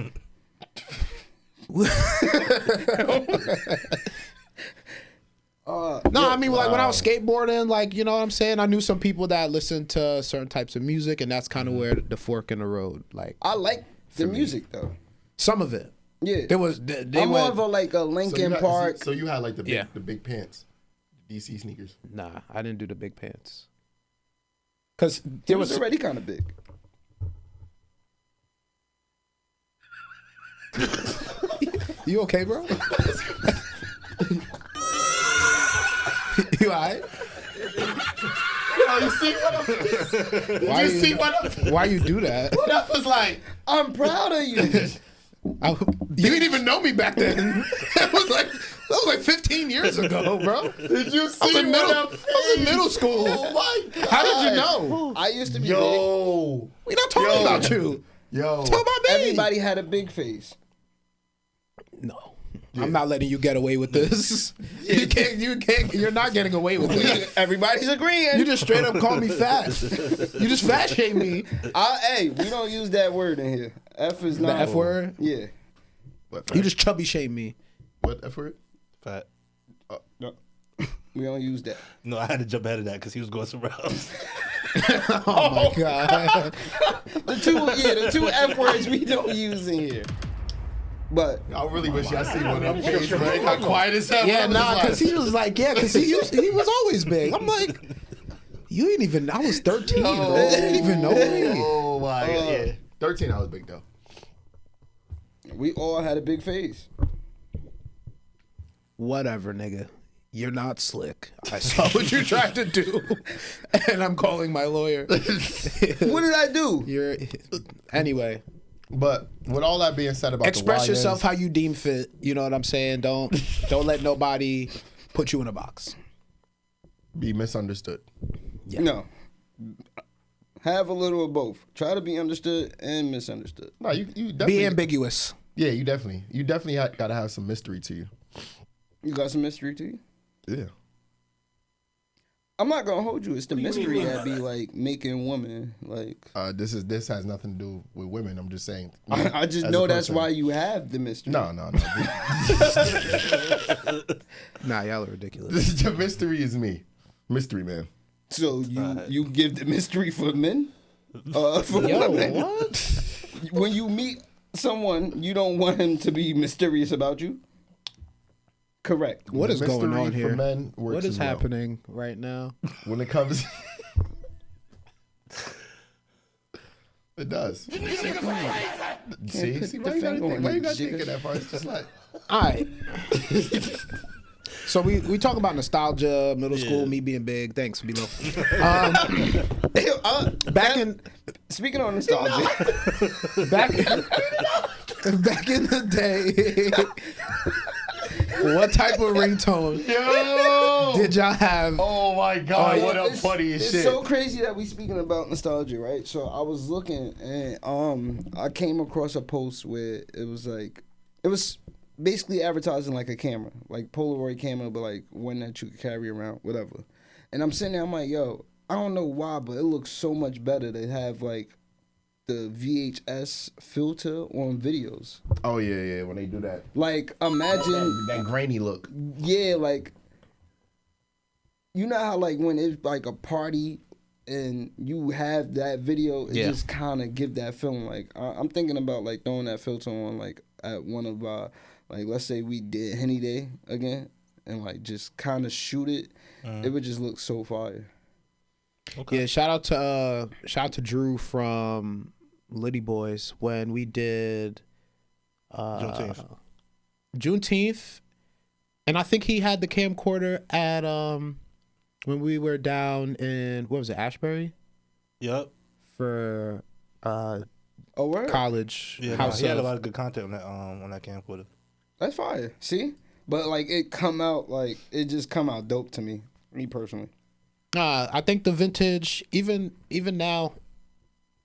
No, I mean, like when I was skateboarding, like, you know what I'm saying? I knew some people that listened to certain types of music, and that's kind of where the fork in the road, like I like the music though. some of it. Yeah, There was, they I'm more went, of a like a Linkin Park. So you had like the big, Yeah. the big pants, DC sneakers. nah, I didn't do the big pants. Because It there was was, already kind of big. you okay, bro? You all right? Oh, you see what I'm Why You you- see what I'm Why you do that? That was like, I'm proud of you. You didn't even know me back then. That was like 15 years ago, bro. did you I was see in what middle, I was in middle school. Oh my god! How did you know? I used to be big. Yo, We not talking about you. yo. Talk about me. Everybody had a big face. No. I'm not letting you get away with this. You can't, you're not getting away with this. Everybody's agreeing. You just straight up call me fat. You just fat shame me. Hey, we don't use that word in here. F is not The F word? Yeah. What, You just chubby shame me. what F word? Fat. No. We don't use that. No, I had to jump ahead of that because he was going somewhere else. Oh my God. The two F words we don't use in here. But I really wish y'all see what I'm face, right? How quiet is that? Yeah, nah, because he was like, he was always big. I'm like, you ain't even, I was 13, bro. You didn't even know me. Oh my god. Yeah. 13, I was big though. we all had a big face. Whatever, nigga. You're not slick. I saw what you tried to do, and I'm calling my lawyer. What did I do? You're anyway. But with all that being said about Express the yourself YNs, how you deem fit. You know what I'm saying? Don't let nobody put you in a box. be misunderstood. Yeah. No. Have a little of both. Try to be understood and misunderstood. No, you definitely Be ambiguous. Yeah, you definitely gotta have some mystery to you. You got some mystery to you? Yeah. I'm not gonna hold you. It's the mystery that be like making women like. This has nothing to do with women. I'm just saying. I just as know a that's person. why you have the mystery. No. Nah, y'all are ridiculous. The mystery is me, mystery man. So you give the mystery for men? For Yo, women? what? When you meet someone, you don't want him to be mysterious about you. Correct. What is going Mystery on for here? men works What is as well. happening right now? When it comes? It does. See, put why the you gotta finger on think it, of that far? It's just like All right. So we talk about nostalgia, middle school, me being big. Thanks, Bilo. Back in Speaking on nostalgia, back in the day, what type of ringtone? yo. Did y'all have? Oh my God! Yeah, what up, it's- funny as it's shit. so crazy that we speaking about nostalgia, right? So I was looking and I came across a post where it was basically advertising like a camera, like Polaroid camera, but like one that you could carry around, whatever. And I'm sitting there, I'm like, yo, I don't know why, but it looks so much better to have like the VHS filter on videos. Oh yeah, when they do that, Like imagine, that grainy look. yeah, like you know how like when it's like a party and you have that video, it just kind of give that feeling. Like I'm thinking about like throwing that filter on like at one of our like let's say we did Henny Day again and like just kind of shoot it. It would just look so fire. Okay. Yeah, shout out to Drew from Liddy Boys when we did Juneteenth, and I think he had the camcorder at when we were down in what was it, Ashbury Yep. for Oh, word? college. Yeah, house he had a of- lot of good content on that camcorder. That's fire. See, but like it just come out dope to me personally. I think the vintage, even now,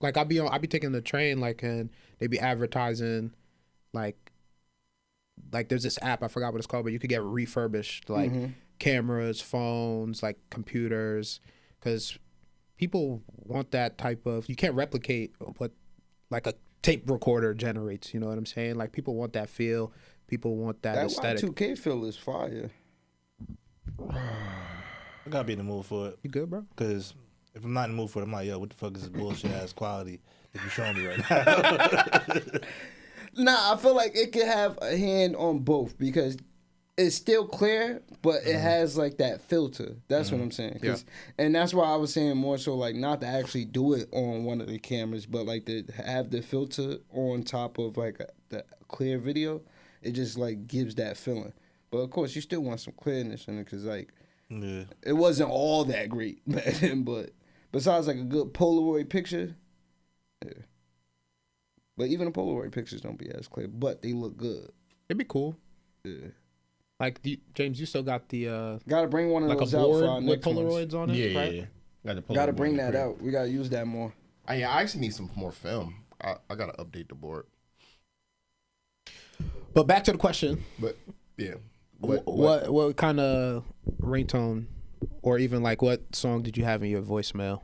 like I be taking the train, like, and they be advertising, like there's this app, I forgot what it's called, but you could get refurbished, like cameras, phones, like computers, because people want that type of. You can't replicate what like a tape recorder generates. You know what I'm saying? Like people want that feel. People want that aesthetic. That Y2K feel is fire. I gotta be in the mood for it. You good, bro? Because if I'm not in the mood for it, I'm like, yo, what the fuck is this bullshit ass quality that you showing me right now? Nah, I feel like it could have a hand on both because it's still clear, but it has like that filter. That's what I'm saying. And that's why I was saying more so like not to actually do it on one of the cameras, but like to have the filter on top of like the clear video. It just like gives that feeling. But of course, you still want some clearness in it because like Yeah. it wasn't all that great back then. But besides like a good Polaroid picture, yeah. But even the Polaroid pictures don't be as clear, but they look good. It'd be cool. Yeah. Like James, you still got the Gotta bring one of like a those out for our board with next ones. Polaroids on it, Yeah, right? yeah. Got to Gotta bring that out. We gotta use that more. I actually need some more film. I gotta update the board. But back to the question: But yeah, what kind of ringtone, or even like what song did you have in your voicemail?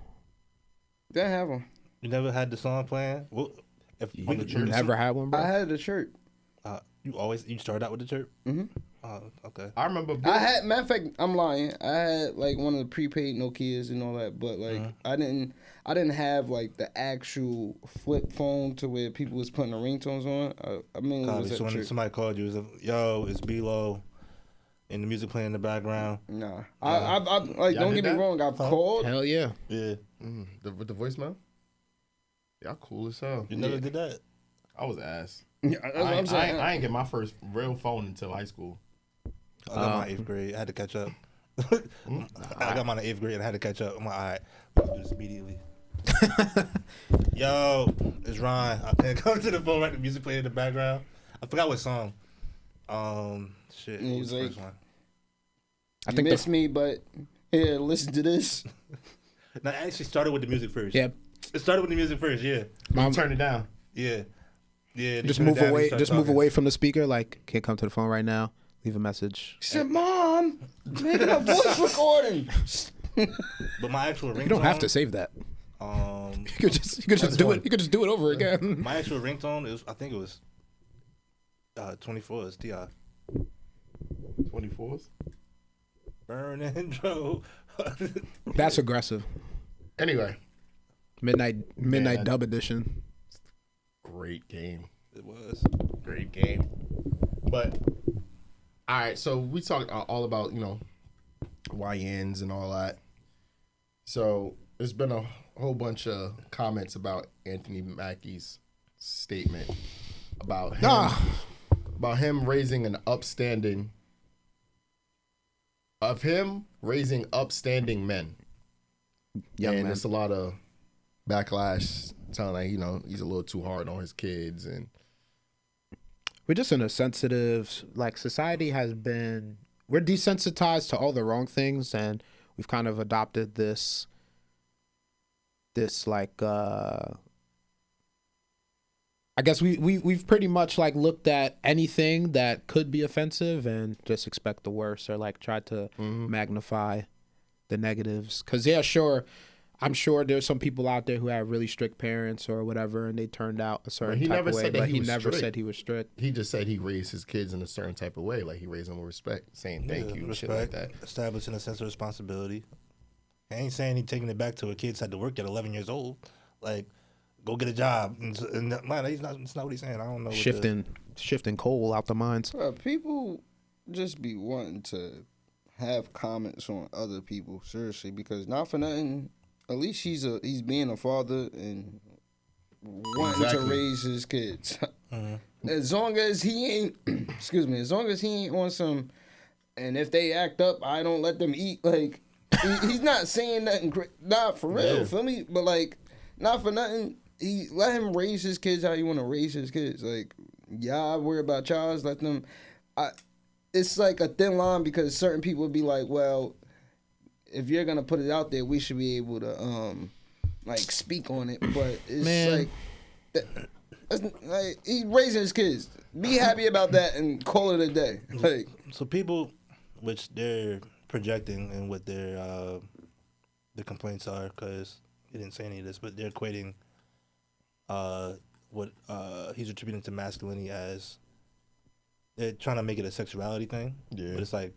Didn't have them. You never had the song playing? Well, if on the You chirp, never had one, bro. I had the shirt. you started out with the chirp? Mhm. Okay. I remember. I had, matter of fact, I'm lying. I had like one of the prepaid Nokias and all that, but like I didn't have like the actual flip phone to where people was putting the ringtones on. I mean, it was So at when church. somebody called you, it was yo, it's B-Lo, and the music playing in the background. Nah, I like Y'all don't did get me that? wrong. I've called. Hell yeah. Yeah. With the voicemail. Y'all cool as hell. You never did that? I was ass. Yeah, that's what I'm saying. I ain't get my first real phone until high school. I got my 8th grade. I had to catch up. I got mine in 8th grade and I had to catch up. I'm like, all right, we'll do this immediately. Yo, it's Ron. I can't come to the phone right. The music playing in the background. I forgot what song. Shit. What was the Music. first one? I think miss me, but here, listen to this. No, it actually started with the music first. Yeah. It started with the music first. Yeah. Mom, Turn it down. Yeah. Yeah. they just turned it move down and away. started Just move talking. away from the speaker. Like, can't come to the phone right now. Leave a message. She said, "Mom, making a voice recording." But my actual ringtone. You don't have to save that. You could just do it. You could just do it over again. My actual ringtone is, I think it was 24. It's T.I. 24s. Burn and Joe. That's aggressive. Anyway, Midnight Dub Edition. great game. It was. Great game. But all right, so we talked all about YNs and all that. So there's been a whole bunch of comments about Anthony Mackie's statement about him raising upstanding men. Young and man. there's a lot of backlash telling like he's a little too hard on his kids, and We're just in a sensitive, like, society has been we're desensitized to all the wrong things, and we've kind of adopted this like I guess we've pretty much like looked at anything that could be offensive and just expect the worst, or like try to magnify the negatives. Cause yeah, sure, I'm sure there's some people out there who have really strict parents or whatever, and they turned out a certain type of way. But he never said he was strict. He just said he raised his kids in a certain type of way, like he raised them with respect, saying thank you, and shit like that. Establishing a sense of responsibility. I ain't saying he taking it back to a kid had to work at 11 years old. Like, go get a job. And that's not what he's saying. I don't know. Shifting coal out the mines. People just be wanting to have comments on other people, seriously, because not for nothing, at least he's being a father and wanting to raise his kids. As long as he ain't, as long as he ain't on some, and if they act up, I don't let them eat, like, he's not saying nothing, not for real, feel me? But like, not for nothing, he let him raise his kids how you want to raise his kids. Like, y'all worry about y'all's, let them. It's like a thin line, because certain people would be like, well, if you're gonna put it out there, we should be able to like speak on it. But it's like he's raising his kids. Be happy about that and call it a day. Like, so people, which they're projecting and what their the complaints are, because he didn't say any of this, but they're equating what he's attributing to masculinity as, they're trying to make it a sexuality thing. Yeah. But it's like,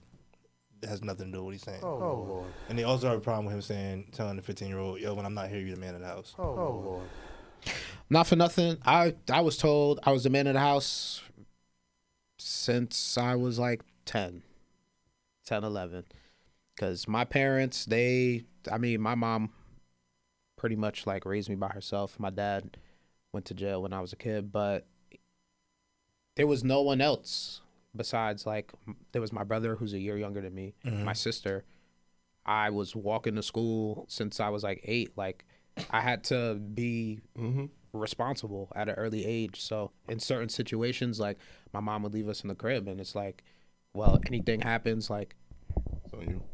it has nothing to do with what he's saying. Oh Lord. And they also have a problem with him telling the 15-year-old, yo, when I'm not here, you're the man of the house. Oh Lord. Not for nothing, I was told I was the man of the house since I was like 10, 11. Because my parents, my mom pretty much like raised me by herself. My dad went to jail when I was a kid, but there was no one else besides, like, there was my brother who's a year younger than me, my sister. I was walking to school since I was like 8. Like, I had to be responsible at an early age. So in certain situations, like, my mom would leave us in the crib, and it's like, well, anything happens, like,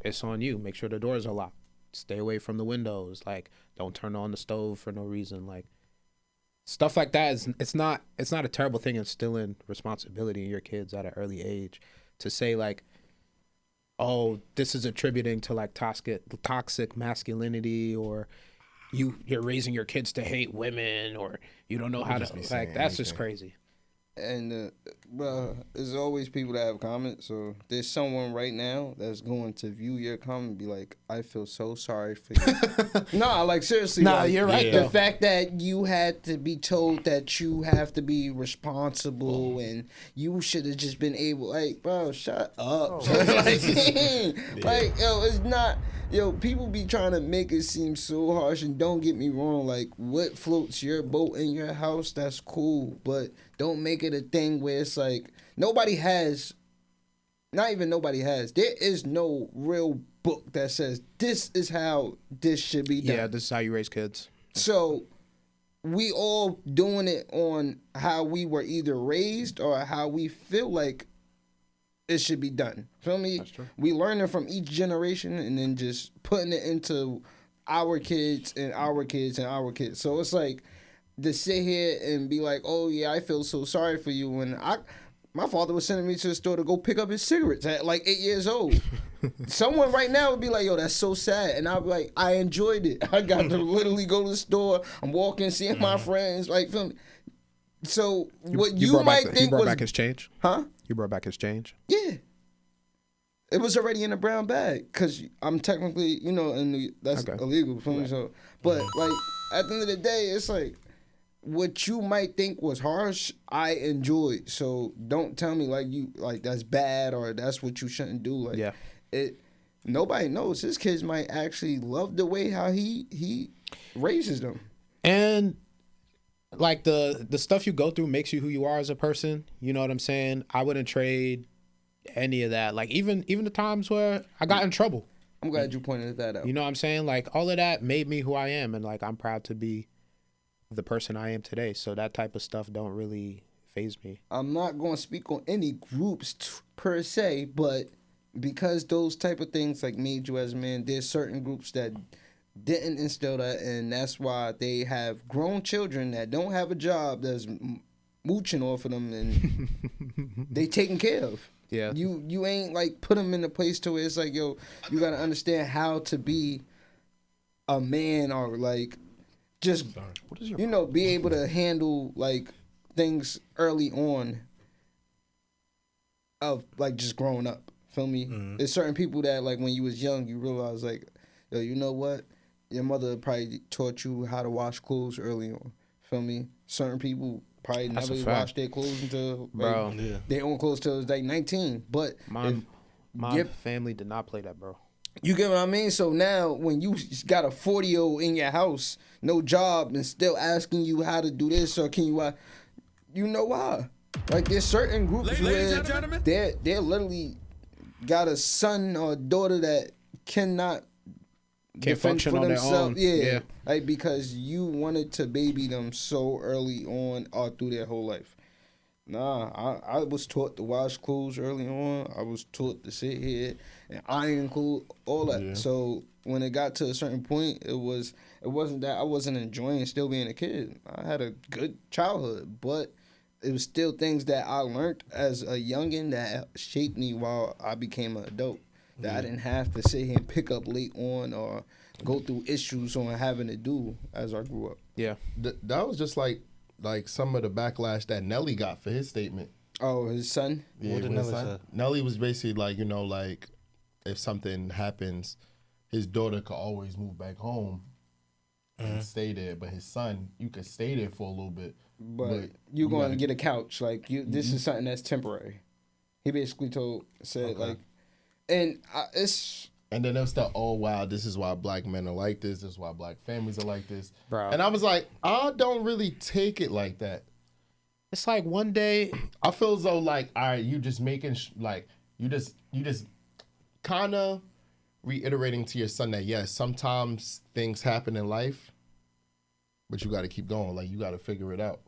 it's on you. Make sure the doors are locked. Stay away from the windows. Like, don't turn on the stove for no reason. Like, stuff like that it's not a terrible thing, instilling responsibility in your kids at an early age. To say like, oh, this is attributing to like toxic masculinity, or you're raising your kids to hate women, or you don't know how to, like, that's just crazy. And there's always people that have comments. So there's someone right now that's going to view your comment and be like, I feel so sorry for you. Nah, like, seriously. Nah, like, you're right. The fact that you had to be told that you have to be responsible and you should have just been able, like, bro, shut up. Like, yo, it's not. Yo, people be trying to make it seem so harsh, and don't get me wrong, like, what floats your boat in your house, that's cool, but don't make it a thing where it's like, not even nobody has, there is no real book that says this is how this should be done. Yeah, this is how you raise kids. So, we all doing it on how we were either raised or how we feel like it should be done. Feel me? That's true. We learning from each generation and then just putting it into our kids and our kids and our kids. So it's like, to sit here and be like, oh yeah, I feel so sorry for you. When my father was sending me to the store to go pick up his cigarettes at like 8 years old. Someone right now would be like, yo, that's so sad. And I'll be like, I enjoyed it. I got to literally go to the store. I'm walking, seeing my friends, like, feel me? So what you might think was... You brought back his change? Huh? You brought back his change? Yeah. It was already in a brown bag, because I'm technically, that's illegal for me. So, but, like, at the end of the day, it's like, what you might think was harsh, I enjoyed. So don't tell me, like, that's bad or that's what you shouldn't do. Like, yeah. Nobody knows. His kids might actually love the way how he raises them. And... like, the stuff you go through makes you who you are as a person. You know what I'm saying? I wouldn't trade any of that. Like, even the times where I got in trouble. I'm glad you pointed that out. You know what I'm saying? Like, all of that made me who I am, and like, I'm proud to be the person I am today. So that type of stuff don't really faze me. I'm not going to speak on any groups per se, but because those type of things like made you as a man, there's certain groups that didn't instill that, and that's why they have grown children that don't have a job that's mooching off of them, and they taken care of. Yeah. You ain't like put them in a place to where it's like, yo, you gotta understand how to be a man, or like just be able to handle like things early on of like just growing up. Feel me? There's certain people that like when you was young, you realize like, yo, you know what? Your mother probably taught you how to wash clothes early on. Feel me? Certain people probably That's never a fact. washed their clothes until Bro. their own clothes till it was like 19. But My Yep. family did not play that, bro. you get what I mean? So now when you got a 40-year-old in your house, no job, and still asking you how to do this or can you, you know why? Like there's certain groups where they're literally got a son or daughter that cannot Can't defend function for on their themselves. own. Yeah. Yeah. Like because you wanted to baby them so early on or through their whole life. Nah, I was taught to wash clothes early on. I was taught to sit here and iron clothes, all that. Yeah. So when it got to a certain point, it wasn't that I wasn't enjoying still being a kid. I had a good childhood, but it was still things that I learned as a youngin that shaped me while I became an adult. That I didn't have to sit here and pick up late on or go through issues on having to do as I grew up. Yeah. That was just like some of the backlash that Nelly got for his statement. Oh, his son? Yeah, What did with his Nelly son. say? Nelly was basically like, like if something happens, his daughter could always move back home and stay there. But his son, you could stay there for a little bit. But you're going to gotta- get a couch. Like, this is something that's temporary. He basically said, like, and it's... And then it was the, oh, wow, this is why black men are like this. This is why black families are like this. Bro. And I was like, I don't really take it like that. It's like one day, I feel as though, like, all right, you just making, you just kind of reiterating to your son that, yes, sometimes things happen in life, but you got to keep going. Like, you got to figure it out.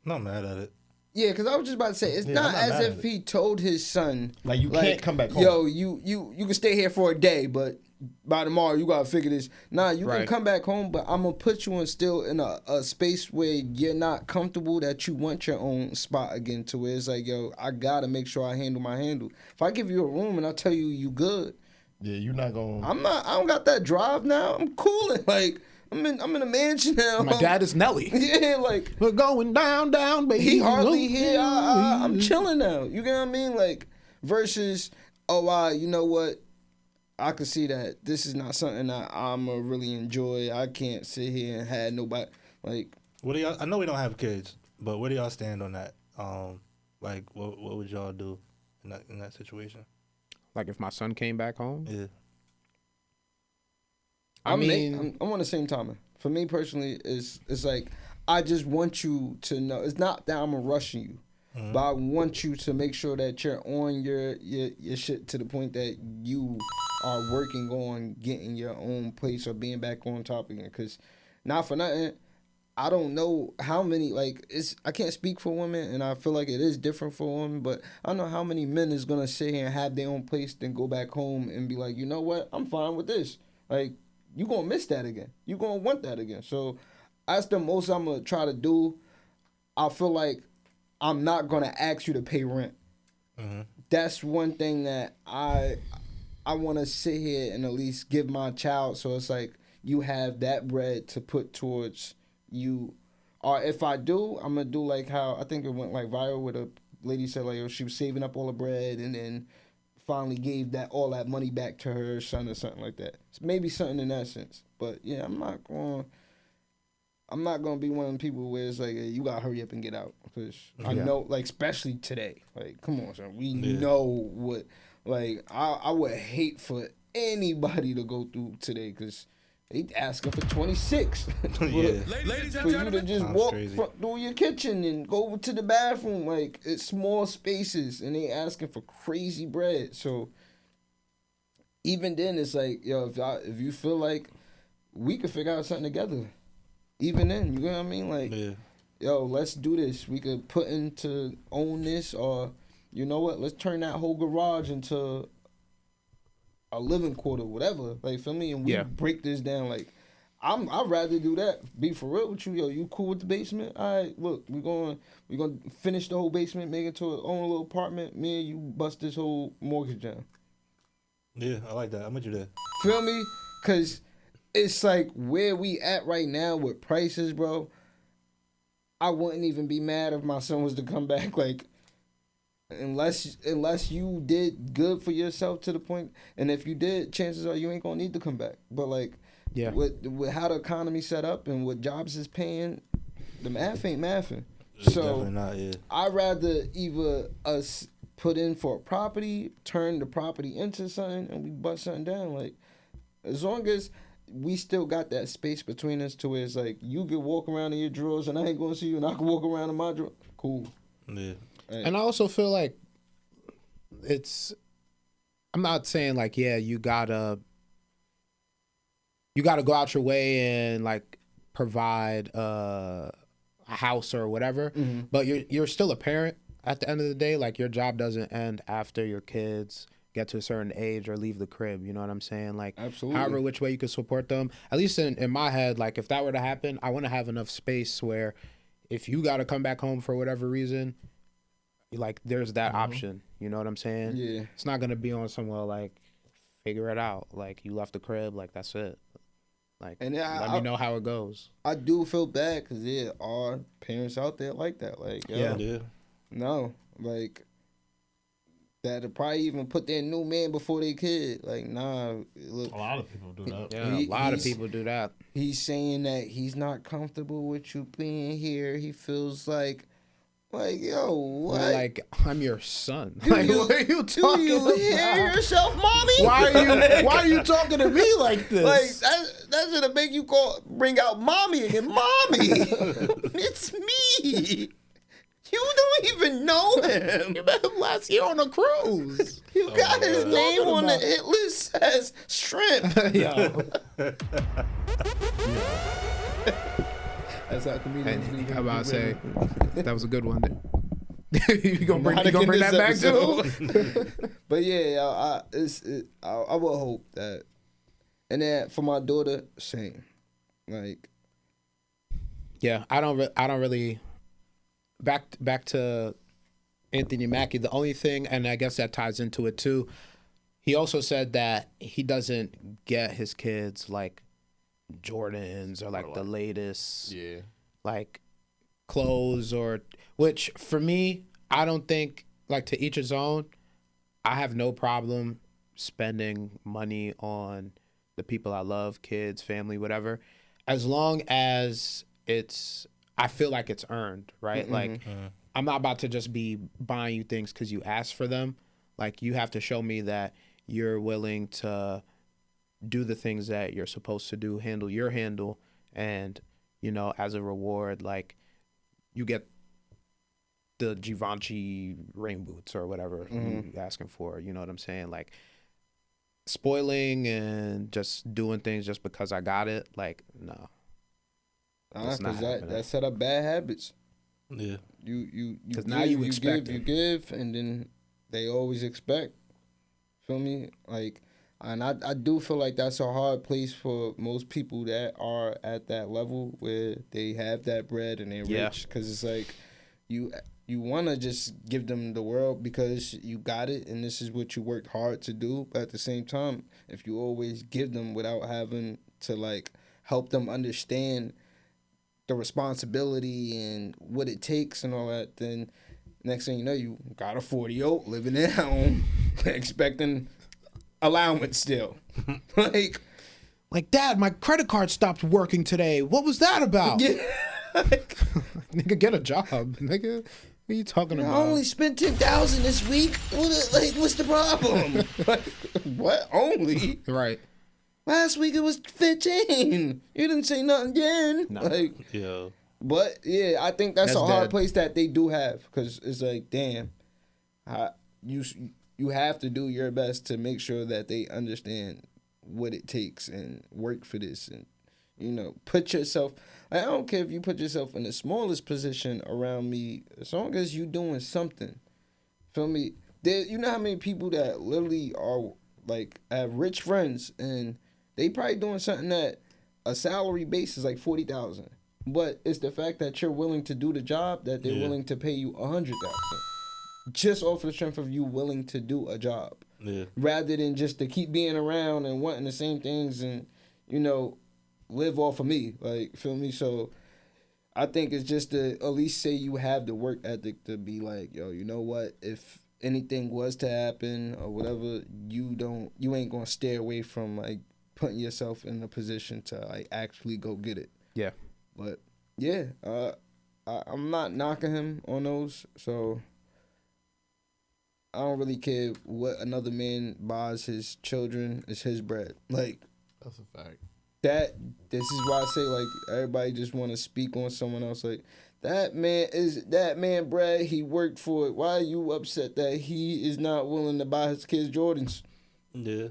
Not mad at it. Yeah, because I was just about to say, it's Yeah, not I'm not as mad if at he told his son... Like, you can't come back home. Yo, you can stay here for a day, but by tomorrow you got to figure this. Nah, you can Right. come back home, but I'm going to put you in a space where you're not comfortable, that you want your own spot again, to where it's like, yo, I got to make sure I handle my handle. If I give you a room and I tell you you good, Yeah, you're not going to. I don't got that drive now. I'm cooling. Like, I'm in a mansion now. my dad is Nelly. Yeah, like... We're going down, baby. He hardly here. I'm chilling now. You get what I mean? Like, versus, you know what? I could see that this is not something that I'm going to really enjoy. I can't sit here and have nobody. Like, What do y'all? I know we don't have kids, but where do y'all stand on that? Like, what would y'all do in that situation? Like if my son came back home, Yeah. I mean, I'm on the same timing. For me personally, it's like, I just want you to know. It's not that I'm rushing you. But I want you to make sure that you're on your shit to the point that you are working on getting your own place or being back on top again. Because not for nothing, I don't know how many, like, I can't speak for women, and I feel like it is different for women, but I don't know how many men is going to sit here and have their own place, then go back home and be like, you know what, I'm fine with this. Like, you going to miss that again. You going to want that again. So that's the most I'm going to try to do. I feel like I'm not going to ask you to pay rent. That's one thing that I want to sit here and at least give my child, so it's like you have that bread to put towards you. Or if I do, I'm going to do like how I think it went like viral with a lady said like, she was saving up all the bread and then finally gave all that money back to her son or something like that. It's maybe something in that sense. But yeah, I'm not going to be one of the people where it's like, hey, you got to hurry up and get out. Because I know, like, especially today. Like, come on, son. We know what, like, I would hate for anybody to go through today because they asking for 26. Yeah. For you to just Sounds walk crazy. through your kitchen and go to the bathroom. Like, it's small spaces and they asking for crazy bread. So even then, it's like, yo, if you feel like we could figure out something together, even then, you know what I mean? Like, yo, let's do this. We could put into own this, or you know what? Let's turn that whole garage into a living quarter, whatever. Like, feel me? And we break this down. Like, I'd rather do that. Be for real with you, yo. You cool with the basement? All right, look, we're gonna finish the whole basement, make it to our own little apartment. Me and you bust this whole mortgage down. Yeah, I like that. I'm with you there. Feel me? Cause it's like where we at right now with prices, bro. I wouldn't even be mad if my son was to come back. Like, unless you did good for yourself to the point, and if you did, chances are you ain't gonna need to come back. But like, with how the economy set up and what jobs is paying, the math ain't mathing. So definitely not. Yeah. I'd rather either us put in for a property, turn the property into something, and we bust something down. Like, as long as we still got that space between us to where it's like you can walk around in your drawers and I ain't gonna see you, and I can walk around in my drawer. Cool. Yeah. And I also feel like I'm not saying like, yeah, you gotta go out your way and like provide a house or whatever, but you're still a parent at the end of the day. Like, your job doesn't end after your kids get to a certain age or leave the crib. You know what I'm saying? Like, absolutely. However which way you can support them. At least in my head, like, if that were to happen, I want to have enough space where if you got to come back home for whatever reason, like, there's that option. You know what I'm saying? Yeah. It's not going to be on somewhere like, figure it out. Like, you left the crib, like, that's it. Like, and let me know how it goes. I do feel bad because there are parents out there like that. Like, yo, Yeah. no, like, that'll probably even put their new man before their kid. Like, nah, look. A lot of people do that. Yeah, a lot of people do that. He's saying that he's not comfortable with you being here. He feels like, yo, what? Like, I'm your son. Like, what are you talking Do you about? hear yourself, mommy? Why are you talking to me like this? Like, that's gonna make you bring out mommy again. Mommy, it's me. You don't even know him. You met him last year on a cruise. You got his name on the hit list as Shrimp. Yo. That's how comedians be. I'm about to say, that was a good one. you gonna bring How to bring get that back this too? episode. But yeah, I will hope that. And then for my daughter, same. Like, yeah, I don't really. Back to Anthony Mackie. The only thing, and I guess that ties into it too, he also said that he doesn't get his kids like Jordans or like the latest like clothes, or which for me, I don't think, like, to each his own. I have no problem spending money on the people I love, kids, family, whatever, as long as I feel like it's earned, right? Like, I'm not about to just be buying you things because you asked for them. Like, you have to show me that you're willing to do the things that you're supposed to do, handle your handle, and, you know, as a reward, like, you get the Givenchy rain boots or whatever you're asking for. You know what I'm saying? Like, spoiling and just doing things just because I got it, like, no. because that set up bad habits. Yeah. You because now you expect you give, and then they always expect. Feel me? Like, and I do feel like that's a hard place for most people that are at that level where they have that bread and they're rich, because it's like you want to just give them the world because you got it and this is what you worked hard to do. But at the same time, if you always give them without having to, like, help them understand the responsibility and what it takes and all that, then next thing you know, you got a 40-year-old living at home expecting allowance still. like, Dad, my credit card stopped working today. What was that about? Yeah. Nigga, get a job. Nigga, what are you talking about? I only spent $10,000 this week. What's the problem? Like, what? Only? Right. Last week it was 15. You didn't say nothing again. No. Like, Yeah. but yeah, I think that's a hard dead. place that they do have, because it's like, damn, you have to do your best to make sure that they understand what it takes and work for this, and, you know, put yourself. I don't care if you put yourself in the smallest position around me, as long as you doing something. Feel me? You know how many people that literally are I have rich friends, and they probably doing something that a salary base is like 40,000. But it's the fact that you're willing to do the job that they're willing to pay you 100,000, just off of the strength of you willing to do a job, rather than just to keep being around and wanting the same things and live off of me. Like, feel me? So I think it's just to at least say you have the work ethic to be like, yo, you know what? If anything was to happen or whatever, you ain't gonna stay away from like putting yourself in a position to like actually go get it. Yeah. But yeah, I'm not knocking him on those, so I don't really care what another man buys his children. It's his bread. Like, That's a fact. This is why I say like everybody just want to speak on someone else. Like, that man bread. He worked for it. Why are you upset that he is not willing to buy his kids Jordans? Yeah.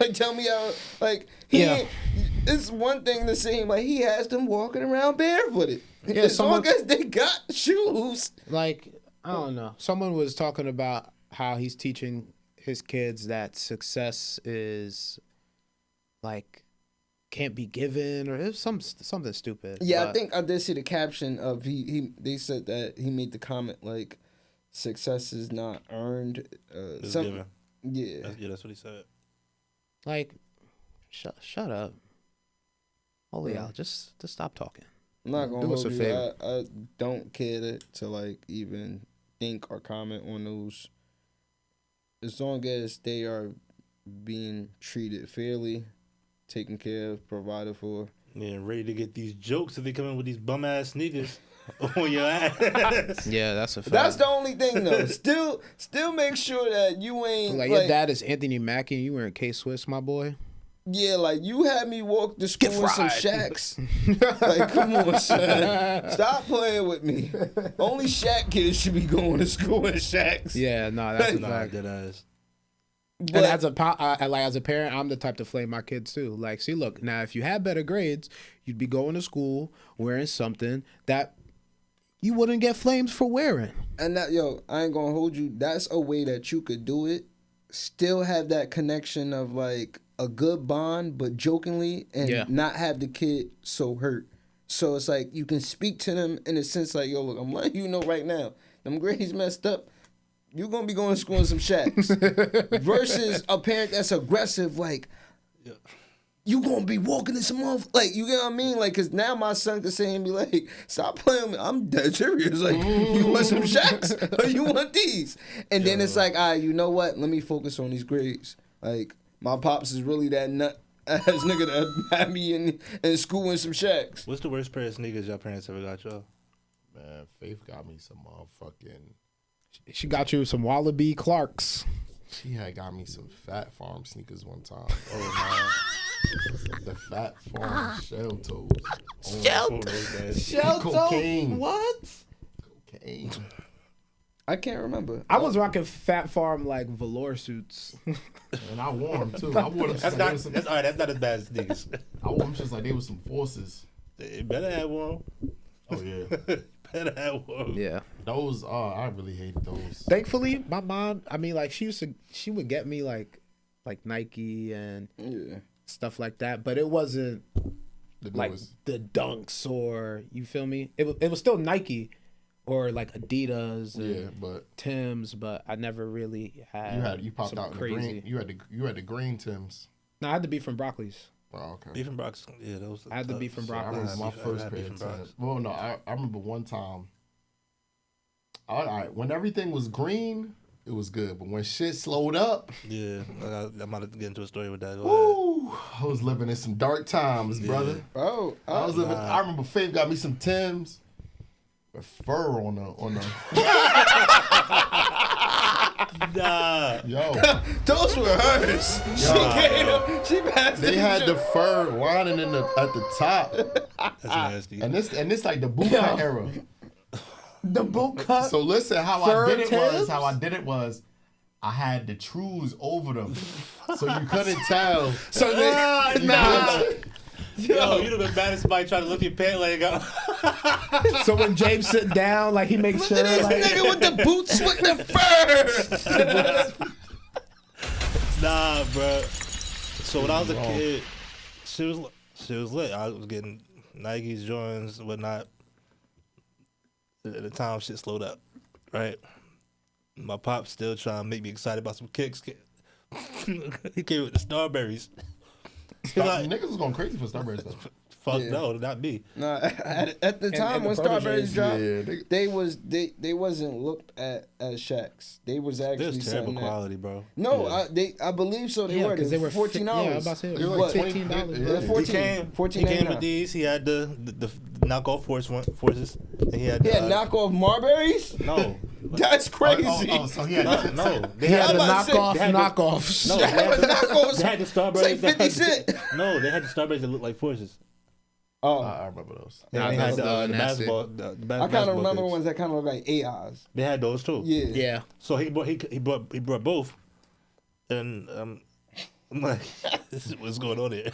Like, tell me how. Like, it's one thing to say like he has them walking around barefooted. Yeah, as long as they got shoes. Like, I don't know. Someone was talking about how he's teaching his kids that success is like can't be given, or it's something stupid. Yeah, but I think I did see the caption of they said that he made the comment like success is not earned. It's given. Yeah. That's what he said. like, shut up. Holy out, just stop talking. I'm not gonna Do us hold a you. favor. I don't care to like even think or comment on those. As long as they are being treated fairly, taken care of, provided for. Yeah, ready to get these jokes if they come in with these bum ass sneakers on your ass. Yeah, that's a fact. That's the only thing though. Still make sure that you ain't like your dad is Anthony Mackie and you wearing K-Swiss, my boy. Yeah, like you had me walk to school in some Shaqs. Like, come on, son. Stop playing with me. Only Shaq kids should be going to school in Shaqs. Yeah, no, that's a Nah, fact. dead ass. But And as a parent, I'm the type to flame my kids too. Like, see, look, now if you had better grades, you'd be going to school wearing something that you wouldn't get flames for wearing. and that, yo, I ain't gonna hold you. That's a way that you could do it. Still have that connection of like a good bond, but jokingly, and not have the kid so hurt. So it's like you can speak to them in a sense like, yo, look, I'm letting you know right now, them grades messed up. You're gonna be going to school in some Shaqs. Versus a parent that's aggressive, like, you gonna be walking in some off, like, you get what I mean? Like, cause now my son can say and be like, stop playing with me. I'm dead serious. Like, you want some Shaqs or you want these? And then it's like, all right, you know what? Let me focus on these grades. Like, my pops is really that nut ass nigga that had me in school in some Shaqs. What's the worst pair of sneakers your parents ever got y'all? Man, Faith got me some motherfucking. She got you some Wallaby Clarks. She had got me some Fat Farm sneakers one time. Oh man, the Fat Farm shell toes. Shell Cocaine. What? Cocaine. I can't remember. I was rocking Fat Farm like velour suits. And I wore them too. I wore them. That's not. That's all right. That's not as bad as sneakers. I wore them just like they was some forces. They better have one. Oh yeah. Better have one. Yeah. Those. I really hated those. Thankfully, my mom, I mean, like she would get me like Nike and stuff like that, but it wasn't like the Dunks or, you feel me? It was still Nike or like Adidas and but Tim's, but I never really had. You popped some out in crazy. the green. You had the green Tims. No, I had the beef from Broccoli's. Oh, okay. Beef and Brox. Yeah, those. I had the beef from I Broccoli's. remember my first pair of Tims. Well, no, I remember one time. All right, when everything was green, it was good, but when shit slowed up, Yeah, I might have to get into a story with that. Go woo, I was living in some dark times, brother. Oh, I was living. I remember Faith got me some Tims with fur on the. Nah. Yo, those were hers. She passed they had the fur lining at the top, That's nasty. and this like the boot cut era. The boot cut. So listen, how Fur I did it Tims? was, I had the trues over them, so you couldn't tell. So they, Yo, you'd have been mad if somebody tried to lift your pant leg up. So when James sit down, like he makes sure, this like, nigga with the boots with the fur. Nah, bro. So when I was a kid, she was lit. I was getting Nikes, Jordans, whatnot. At the time, shit slowed up, right? My pop still trying to make me excited about some kicks. He came with the Starberries. Niggas was going crazy for Starberries though. Fuck Yeah. no, not me. Nah, at the time and when the Strawberries Proteges, dropped, yeah, they wasn't looked at as Shaqs. They was actually This terrible something that, quality, bro. no, Yeah. I believe so. They Yeah, were. because they were $14. Yeah, I was about to say, They were What? like $15, $20. bro. Yeah. 14. He came with these. He had the knockoff forces. And he had He had knockoff Marberries. no. That's crazy. So he had No, they He had I'm the about to say, knockoff they had the- knockoffs. No, they had the, Knockoffs. they had the Starberries. Say 50 that had- Cent. No, they had the Starberries that looked like forces. Oh, I remember those. And they had those are the nasty. basketball. I kind of remember the ones that kind of look like AIs. They had those too. Yeah. Yeah. So he brought both, and I'm like, this is what's going on here.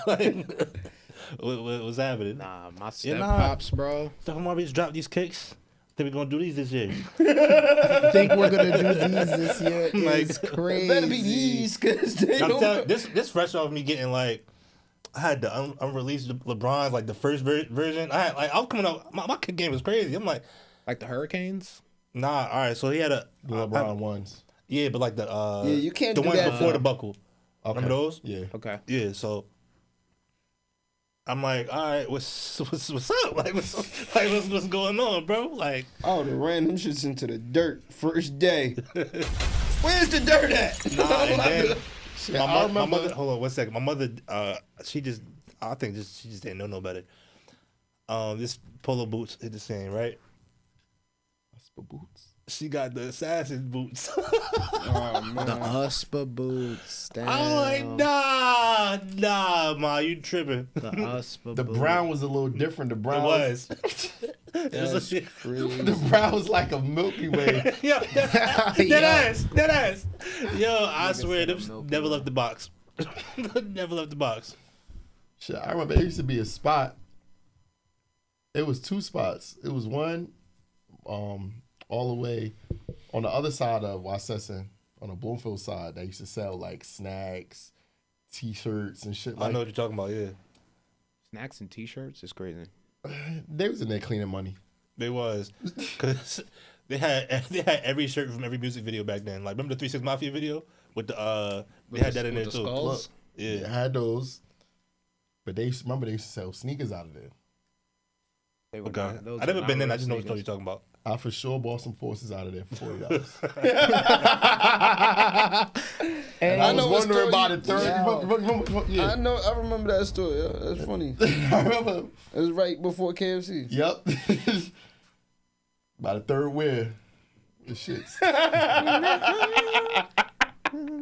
Like, what's happening? Nah, my Yeah, step nah. pops, bro. Steph Marbury's dropped these kicks. Think we're gonna do these this year? I think we're gonna do these this year. Like, It's crazy. It better be these, cause they I'm don't. telling this fresh off me getting like. I had the unreleased LeBrons, like the first version. I was coming up. My kick game was crazy. I'm like, Like the Hurricanes. nah. All right, so he had a The LeBron ones. yeah, but like the Yeah, you can't the do ones that. before the buckle. Okay. Remember those? Yeah. Okay. Yeah, so I'm like, all right, what's up? Like, what's going on, bro? Like, I would have ran them shits into the dirt first day. Where's the dirt at? nah. And then I my remember- mother. Hold on, 1 second. My mother, she just didn't know no better. This polo boots hit the same, right? That's for boots. She got the assassin boots. Oh, man. The Uspa boots. Damn. I'm like, nah, ma, you tripping? The Uspa The boots. brown was a little different. The It brown was. It was That's a- crazy. the brown was like a Milky Way. Yo, dead ass. Yo, I swear, them Milky never Way. left the box. Never left the box. Shit, I remember it used to be a spot. It was two spots. It was one, all the way on the other side of Wassesson, on the Bloomfield side, that used to sell like snacks, T-shirts, and shit. I Like know what you're talking about. Yeah, Snacks and T-shirts is crazy. they was in there cleaning money. they was because they had every shirt from every music video back then. Like remember the 3 6 Mafia video with the they had that in there With the too. skulls? They Yeah, had those, but they used to sell sneakers out of there. They were okay. not- those I were never not been in. I real just know what you're sneakers. talking about. I for sure bought some forces out of there for $40. And I I know was what wondering store about you- it. 30. I Yeah. know. I remember that story. Yeah, that's funny. I remember. It was right before KFC. Yep. By the third wear, the shits.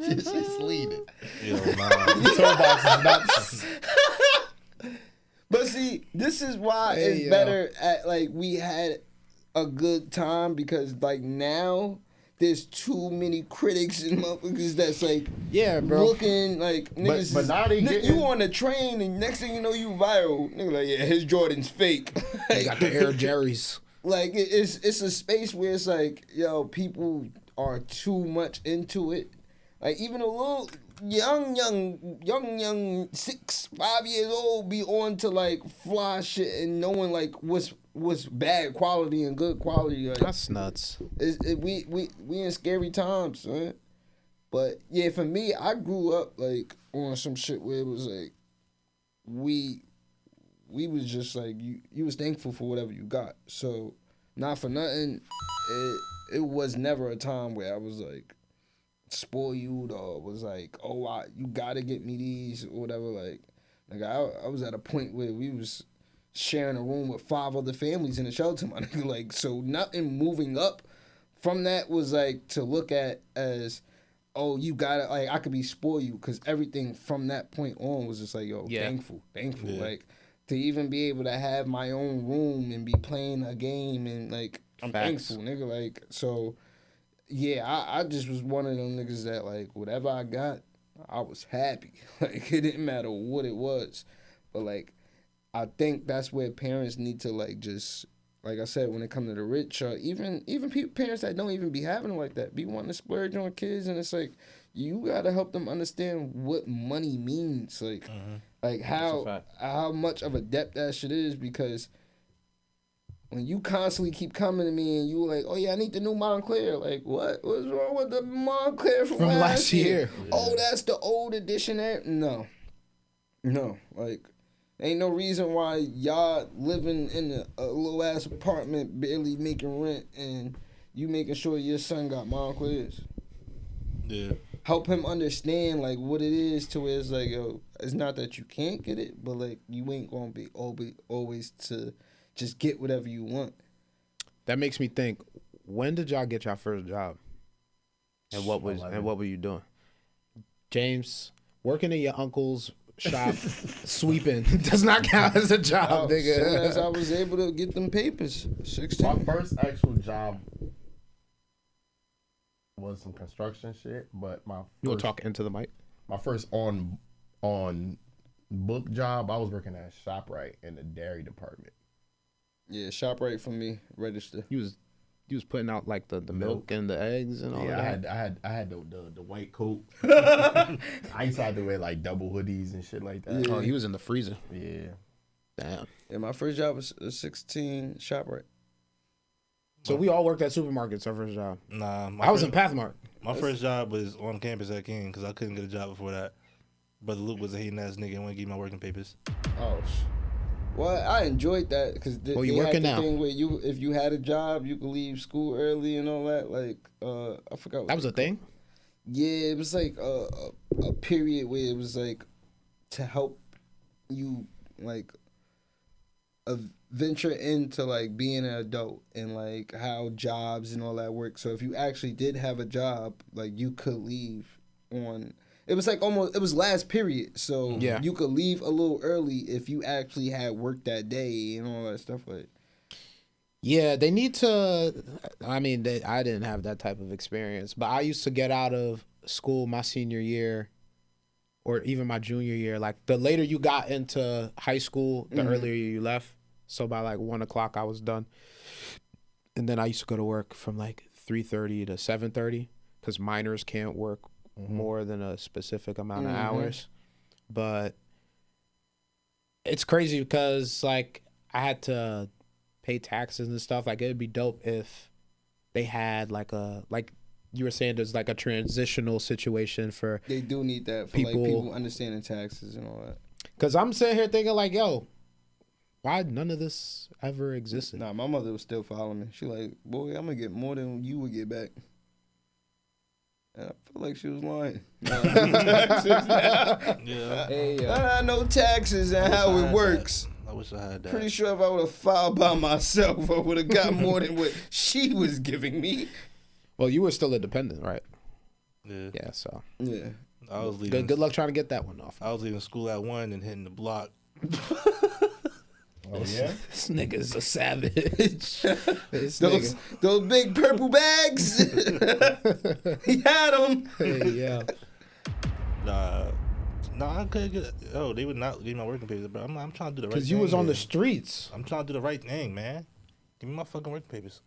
She's leading. Yo, nah. The toe box is not. But see, this is why Hey, it's yo. better at like we had a good time because like now there's too many critics and motherfuckers that's like Yeah, bro. looking like niggas. but now they getting- you on the train and next thing you know you viral. Nigga like yeah, his Jordan's fake. They got the Air Jerry's. Like it's a space where it's like yo people are too much into it. Like even a little young 5 years old be on to like fly shit and knowing like what's bad quality and good quality. Like, That's nuts. we in scary times, man. But yeah, for me, I grew up like on some shit where it was like we was just like you was thankful for whatever you got. So not for nothing, it was never a time where I was like spoiled or was like, oh, you gotta get me these or whatever. Like I was at a point where we was sharing a room with 5 other families in a shelter, my nigga. Like, so nothing moving up from that was like to look at as, oh, you gotta, like, I could be spoiled because everything from that point on was just like, yo, Yeah. thankful. Yeah. Like, to even be able to have my own room and be playing a game and like, I'm Facts. thankful, nigga. Like, so, yeah, I just was one of them niggas that, like, whatever I got, I was happy. Like, it didn't matter what it was. But, like, I think that's where parents need to, like, just like I said, when it comes to the rich, even parents that don't even be having it like that, be wanting to splurge on kids, and it's like you gotta help them understand what money means, like how much of a debt that shit is, because when you constantly keep coming to me and you like, oh yeah, I need the new Montclair, like what's wrong with the Montclair from last year? Yeah. Oh, that's the old edition. There, no, like. Ain't no reason why y'all living in a little ass apartment, barely making rent, and you making sure your son got Montclairs. Yeah. Help him understand like what it is to where it's like, yo, it's not that you can't get it, but like you ain't gonna be always to just get whatever you want. That makes me think. When did y'all get your first job? And what were you doing? James, working in your uncle's shop, sweeping does not count as a job, nigga. Soon as I was able to get them papers, 16. My first actual job was some construction shit, but you want to talk into the mic? My first on book job, I was working at ShopRite in the dairy department. Yeah, ShopRite for me, register. You was putting out like the milk and the eggs and all that. I had the white coat. I used to have to wear like double hoodies and shit like that. Yeah. Oh, he was in the freezer. Yeah. Damn. Yeah, my first job was 16 ShopRite. So we all worked at supermarkets. Our first job. Nah, I was in Pathmark. My first job was on campus at King because I couldn't get a job before that. Brother Luke was a hating ass nigga and wouldn't give me my working papers. Oh. Well, I enjoyed that because they you had working the now? thing where if you had a job, you could leave school early and all that. Like, I forgot. That was a thing? Yeah, it was like a period where it was like to help you like venture into like being an adult and like how jobs and all that work. So if you actually did have a job, like you could leave on. It was like almost, it was last period, so yeah. You could leave a little early if you actually had work that day and all that stuff. Like, yeah, they need to. I mean, I didn't have that type of experience, but I used to get out of school my senior year, or even my junior year. Like the later you got into high school, the earlier you left. So by like 1 o'clock, I was done, and then I used to go to work from like 3:30 to 7:30 because minors can't work more than a specific amount of hours. But it's crazy because like I had to pay taxes and stuff. Like it'd be dope if they had like you were saying, there's like a transitional situation for they do need that for people understanding taxes and all that. Because I'm sitting here thinking like, yo, why none of this ever existed? Nah, my mother was still following me. She like, boy, I'm gonna get more than you would get back. I feel like she was lying. Yeah. Hey, I know taxes and how it works. I wish I had that. Pretty sure if I would have filed by myself, I would have got more than what she was giving me. Well, you were still a dependent, right? Yeah. Yeah. So. Yeah. I was leaving. Good luck trying to get that one off. I was leaving school at 1 and hitting the block. Oh yeah, this nigga's a savage. Those big purple bags. He had them. Hey, yeah. Nah, I couldn't get. Oh, they would not give me my working papers, bro. I'm trying to do the right thing. Because you was on the streets. I'm trying to do the right thing, man. Give me my fucking working papers.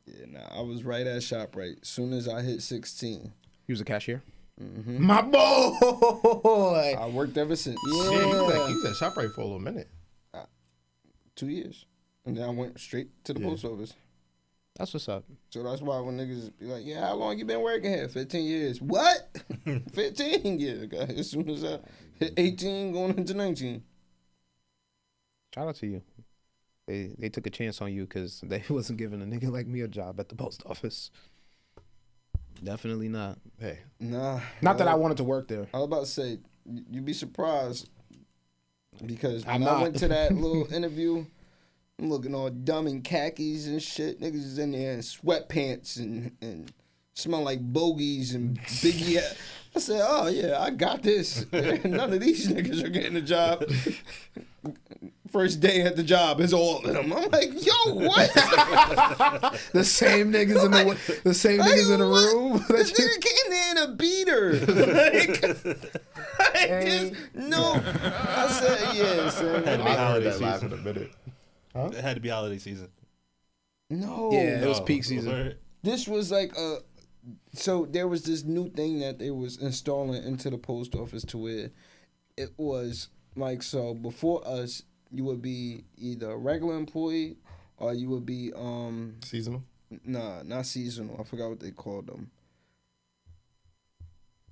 Yeah, nah, I was right at ShopRite. Soon as I hit 16. He was a cashier. Mm-hmm. My boy. I worked ever since. Yeah, he was at ShopRite for a little minute. 2 years. And then I went straight to the post office. That's what's up. So that's why when niggas be like, yeah, how long you been working here? 15 years. What? 15 years. As soon as I hit 18, going into 19. Shout out to you. They took a chance on you because they wasn't giving a nigga like me a job at the post office. Definitely not. Hey. Nah. Not that I wanted to work there. I was about to say, you'd be surprised. Because when I went to that little interview, I'm looking all dumb in khakis and shit. Niggas is in there in sweatpants and smell like bogeys and biggie. I said, oh, yeah, I got this. None of these niggas are getting a job. First day at the job is all of them. I'm like, yo, what? The same niggas in the room. This nigga came there in a beater. No. I said, yeah, son. Had to be holiday that last in season. a minute. It had to be holiday season. No. Yeah, it was peak season. Word. This was like so there was this new thing that they was installing into the post office to where it was like, so before us, you would be either a regular employee or you would be Seasonal. nah, not seasonal. I forgot what they called them.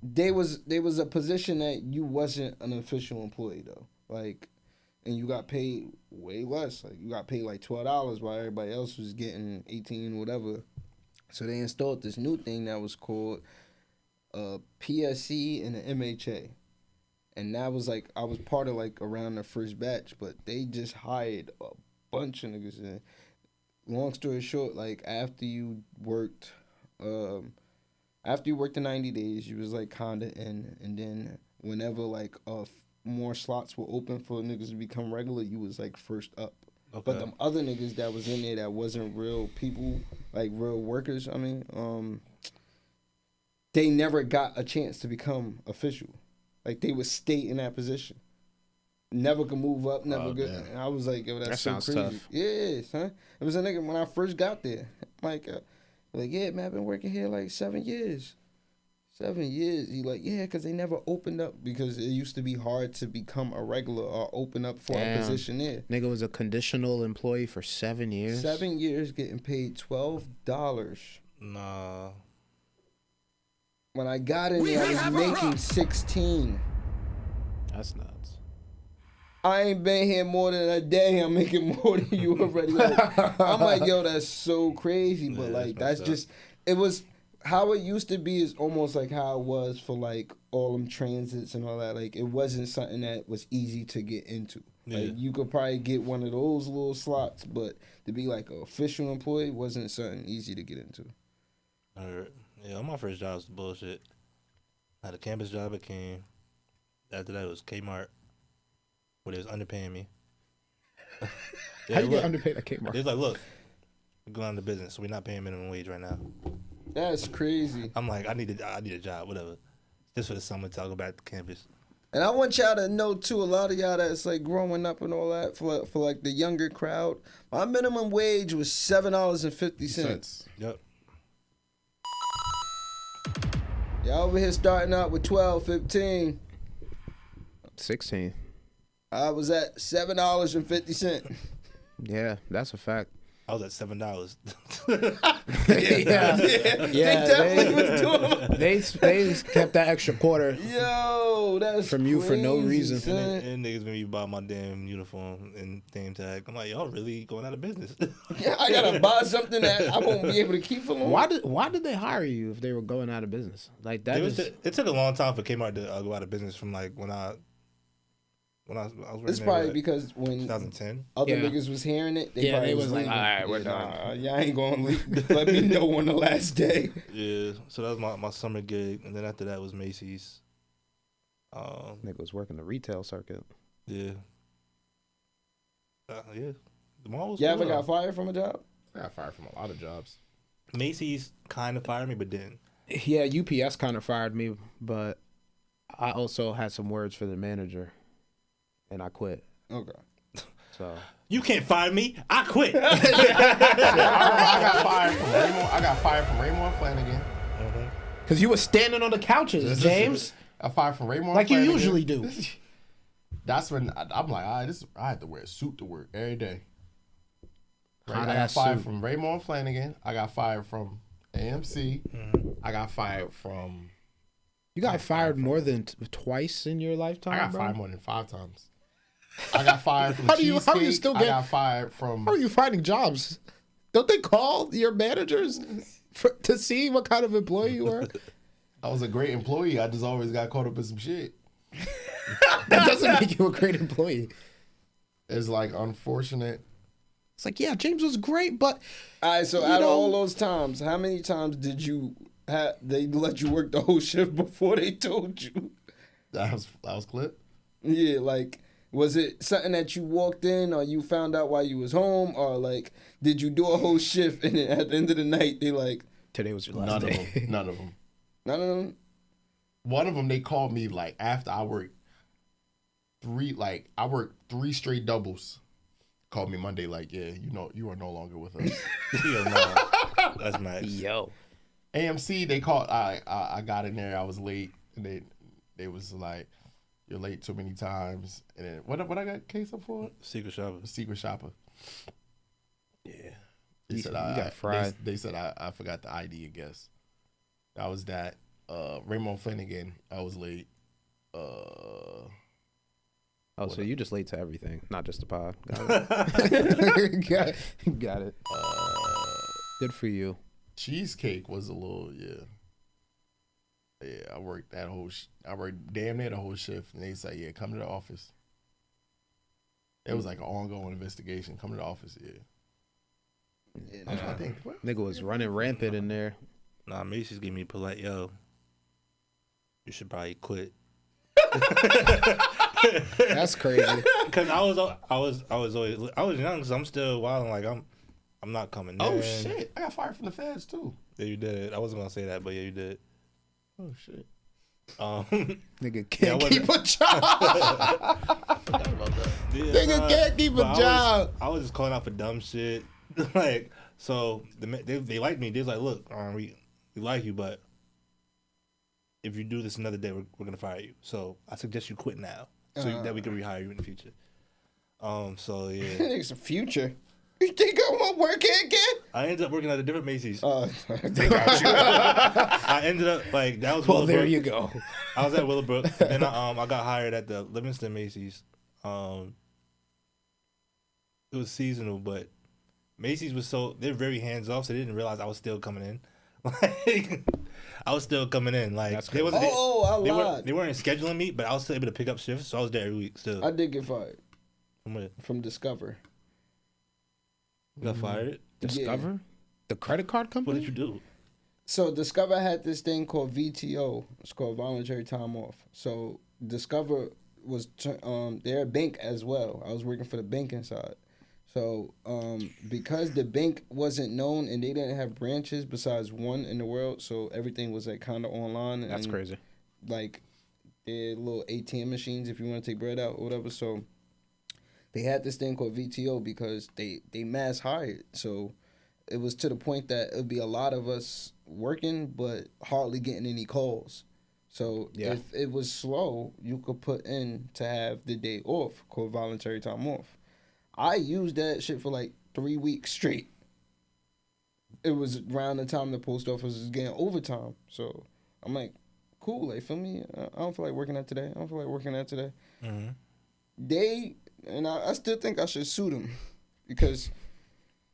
They was a position that you wasn't an official employee though. Like, and you got paid way less. Like you got paid like $12 while everybody else was getting 18, whatever. So they installed this new thing that was called PSC and an MHA. And that was like, I was part of like around the first batch, but they just hired a bunch of niggas. And long story short, like after you worked the 90 days, you was like kinda in, and then whenever like more slots were open for niggas to become regular, you was like first up. Okay. But them other niggas that was in there that wasn't real people, like real workers, I mean, they never got a chance to become official. Like they would stay in that position. Never could move up, never good. damn. And I was like, yo, that's That so sounds crazy. tough. Yeah, son. It was a nigga when I first got there. Like, yeah, man, I've been working here like 7 years. 7 years. He like, yeah, because they never opened up because it used to be hard to become a regular or open up for Damn. a position there. Nigga was a conditional employee for 7 years. 7 years getting paid $12. Nah. When I got in there, I was making 16. That's nuts. I ain't been here more than a day. I'm making more than you already. Like, I'm like, yo, that's so crazy. But Yeah, like, that's that's messed just, it was how it used to be is almost like how it was for like all them transits and all that. Like, it wasn't something that was easy to get into. Yeah. Like, you could probably get one of those little slots, but to be like an official employee wasn't something easy to get into. Alright. Yeah, my first job was bullshit. I had a campus job at King. After that, it was Kmart, where they was underpaying me. How you look, get underpaid at Kmart? They was like, look, we're going out of business, so we're not paying minimum wage right now. That's crazy. I'm like, I need a job, whatever. Just for the summer till I go back to campus. And I want y'all to know too, a lot of y'all that's like growing up and all that for like the younger crowd. My minimum wage was $7.50. Yep. Y'all over here starting out with 12, 15. 16. I was at $7.50. Yeah, that's a fact. I was at $7. Yeah, They definitely was doing. they kept that extra quarter. Yo, that's From you for no crazy, reason. son. And niggas made me buy my damn uniform and name tag. I'm like, y'all really going out of business? Yeah, I gotta buy something that I won't be able to keep for long. Why did they hire you if they were going out of business? Like that is It took a long time for Kmart to go out of business from like when I was working It's there, probably like, because when 2010. other Yeah. niggas was hearing it, Yeah, probably they was like, leaving. all right, we're Yeah, done. Nah, y'all ain't gonna leave. Let me know on the last day. Yeah, so that was my summer gig, and then after that was Macy's. nigga was working the retail circuit. Yeah. Yeah. The mall was You cool, ever though. got fired from a job? I got fired from a lot of jobs. Macy's kind of fired me, but didn't. Yeah, UPS kind of fired me, but I also had some words for the manager, and I quit. Okay. So You can't fire me. I quit. I got fired from Raymond Flanagan. because you were standing on the couches, James, I fired from Raymond like you Flanagan. usually do. That's when I'm like, all right, I had to wear a suit to work every day. Right? Hot I got ass fired suit. from Raymond Flanagan. I got fired from AMC. I got fired from. You got fired more than twice in your lifetime. I got bro? fired more than 5 times. I got fired from How do you Cheesecake. still I get- got fired from. How are you finding jobs? Don't they call your managers to see what kind of employee you are? I was a great employee. I just always got caught up in some shit. That doesn't make you a great employee. It's like unfortunate. It's like, yeah, James was great, but All right, so You out of know- all those times, how many times did you they let you work the whole shift before they told you? That was clip. Yeah, like, was it something that you walked in or you found out while you was home, or like, did you do a whole shift and then at the end of the night they like, today was your last None of day. them. None of them. none of them? One of them, they called me like after I worked 3 straight doubles. called me Monday like, yeah, you are no longer with us. Yo, no. That's nice. Yo. AMC, they called. I got in there. I was late, and they was like, "You're late too many times." And then what I got case up for? Secret shopper. Secret shopper. Yeah. They You said got fried. They said I forgot the ID. I guess that was that. Raymond Finnegan. I was late. Oh, so you just late to everything, not just the pod. Got it. Got it. Good for you. Cheesecake was a little yeah. I worked that whole. I worked damn near the whole shift, and they said, "Yeah, come to the office." It was like an ongoing investigation. Come to the office, yeah. I think Nigga was running rampant in there. Nah, Macy's gave me polite, yo. You should probably quit. That's crazy. Cause I was young, so I'm still wild. Like I'm not coming. Oh in. shit! I got fired from the feds too. Yeah, you did. I wasn't gonna say that, but yeah, you did. Oh shit! Nigga can't Yeah, keep a job. Forgot about that. Yeah, Nigga can't keep a but job. I was just calling out for dumb shit. Like, so they liked me. They was like, look, we like you, but if you do this another day, we're gonna fire you. So I suggest you quit now, so that we can rehire you in the future. So yeah, It's a future. You think I want to work here again? I ended up working at a different Macy's. They got you. I ended up like that was Well, Willowbrook. there you go. I was at Willowbrook. Then I got hired at the Livingston Macy's. It was seasonal, but Macy's was they're very hands off, so they didn't realize I was still coming in. Like I was still coming in. Like That's they crazy. wasn't. I lied. They weren't scheduling me, but I was still able to pick up shifts, so I was there every week still. I did get fired From where? from Discover. You got fired. Discover? The credit card What company? did you do? So Discover had this thing called VTO. It's called voluntary time off. So Discover was they're a bank as well. I was working for the banking side. So because the bank wasn't known and they didn't have branches besides one in the world, so everything was like kind of online. That's and, crazy. Like their little ATM machines if you want to take bread out or whatever. So they had this thing called VTO because they mass hired. So it was to the point that it would be a lot of us working but hardly getting any calls. So if it was slow, you could put in to have the day off called voluntary time off. I used that shit for like 3 weeks straight. It was around the time the post office was getting overtime. So I'm like, cool, like, feel me? I don't feel like working that today. Mm-hmm. And I still think I should sue them because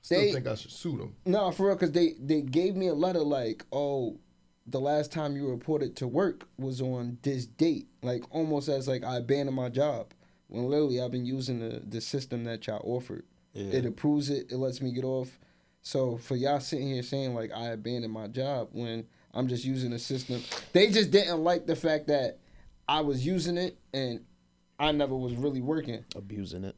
Think I should sue them. no, for real, because they gave me a letter like, oh, the last time you reported to work was on this date, like almost as like I abandoned my job. When literally I've been using the system that y'all offered. Yeah. It approves it. It lets me get off. So for y'all sitting here saying like I abandoned my job when I'm just using the system, they just didn't like the fact that I was using it and I never was really working. Abusing it.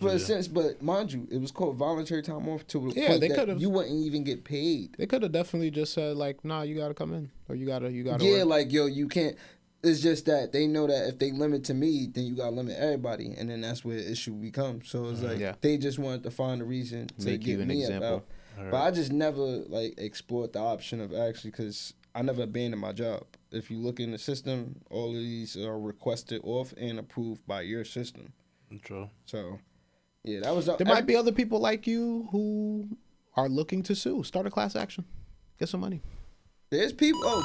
For a sense, but mind you, it was called voluntary time off to a Yeah, point they that could've- you wouldn't even get paid. They could have definitely just said like, nah, you gotta come in, or you gotta. Yeah, work. like yo, you can't. It's just that they know that if they limit to me, then you gotta limit everybody, and then that's where the issue becomes. So it's like Yeah. they just wanted to find a reason to Make you get an me example. out. But I just never like explored the option of actually because I never abandoned my job. If you look in the system, all of these are requested off and approved by your system. True. So yeah, that was. There might be other people like you who are looking to sue. Start a class action. Get some money. There's people. Oh,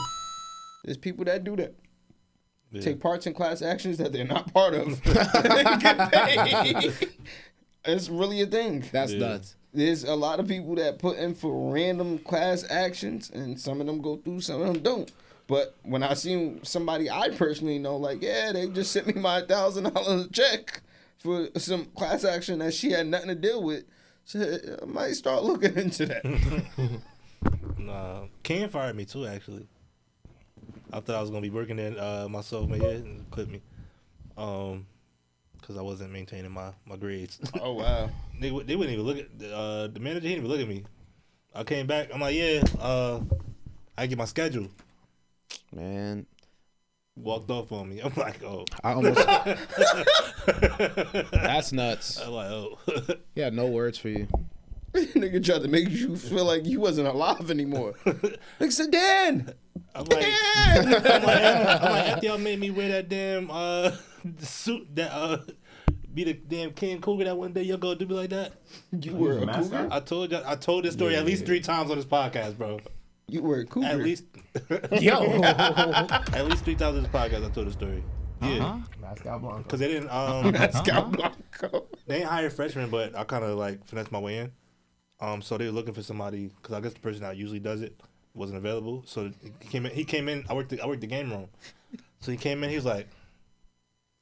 there's people that do that. Yeah. Take parts in class actions that they're not part of. Get paid. It's really a thing. That's nuts. There's a lot of people that put in for random class actions, and some of them go through, some of them don't. But when I see somebody I personally know, like, yeah, they just sent me my $1,000 check for some class action that she had nothing to deal with, so I might start looking into that. Nah, Ken fired me too. Actually, I thought I was gonna be working in my sophomore year and quit me, because I wasn't maintaining my grades. Oh wow. They wouldn't even look at the manager. He didn't even look at me. I came back. I'm like, yeah, I get my schedule. Man, walked off on me. I'm like, oh. I almost. That's nuts. I'm like, oh. Yeah, no words for you. Nigga tried to make you feel like you wasn't alive anymore. Nigga said, Dan. I'm like, I'm like, after y'all made me wear that damn suit that be the damn King Cougar that one day y'all gonna do me like that. You were a cougar? I told this story at least 3 times on this podcast, bro. You were a cougar. At least Yo. at least 3 times on this podcast I told the story. Yeah. Mascot Blanco. Cause they didn't Scout Blanco. they ain't hired freshmen, but I kinda like finessed my way in. So they were looking for somebody because I guess the person that usually does it wasn't available. So he came in. I worked the game room. So he came in. He was like,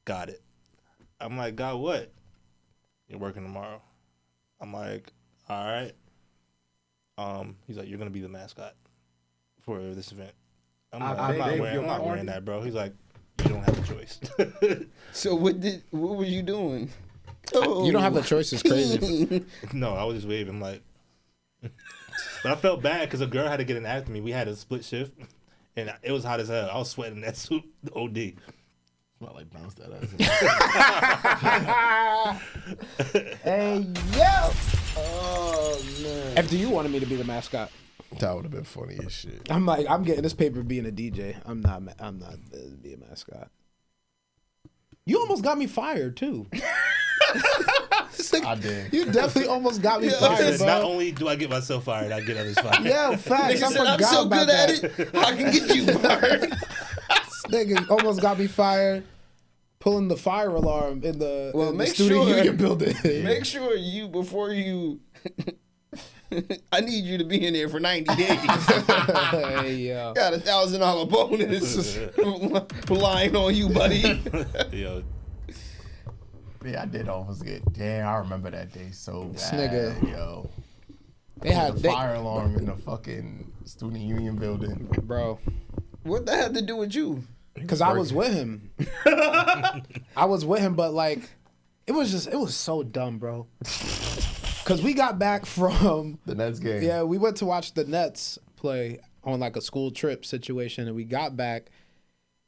"Got it." I'm like, "Got what?" "You're working tomorrow." I'm like, "All right." He's like, "You're gonna be the mascot for this event." I'm like, I'm not wearing that, bro. He's like, "You don't have a choice." So what were you doing? Oh. You don't have a choice. It's crazy. No, I was just waving like. But I felt bad because a girl had to get in after me. We had a split shift, and it was hot as hell. I was sweating that suit OD. Smell like bounce that ass. Hey, yo. Oh, man. If you wanted me to be the mascot, That would have been funny as shit. I'm like, I'm getting this paper being a DJ. I'm not be a mascot. You almost got me fired too. I did. You definitely almost got me I fired, said, not bro. only do I get myself fired, I get others fired. Yeah, facts. Nigga I said, I'm forgot so about good that. at it, I can get you fired. Nigga almost got me fired. Pulling the fire alarm in the, Well, in the make student sure- union building. Make sure before you, I need you to be in there for 90 days. Hey, yo. Got $1,000 bonus relying on you, buddy. Yo, Yeah, I did almost get. Damn, I remember that day so This bad. nigga- Yo. They had The fire alarm in the fucking student union building. bro. What that had to do with you? Because I was with him. I was with him, but like, it was so dumb, bro. Because we got back from, The Nets game. yeah, we went to watch the Nets play on like a school trip situation, and we got back,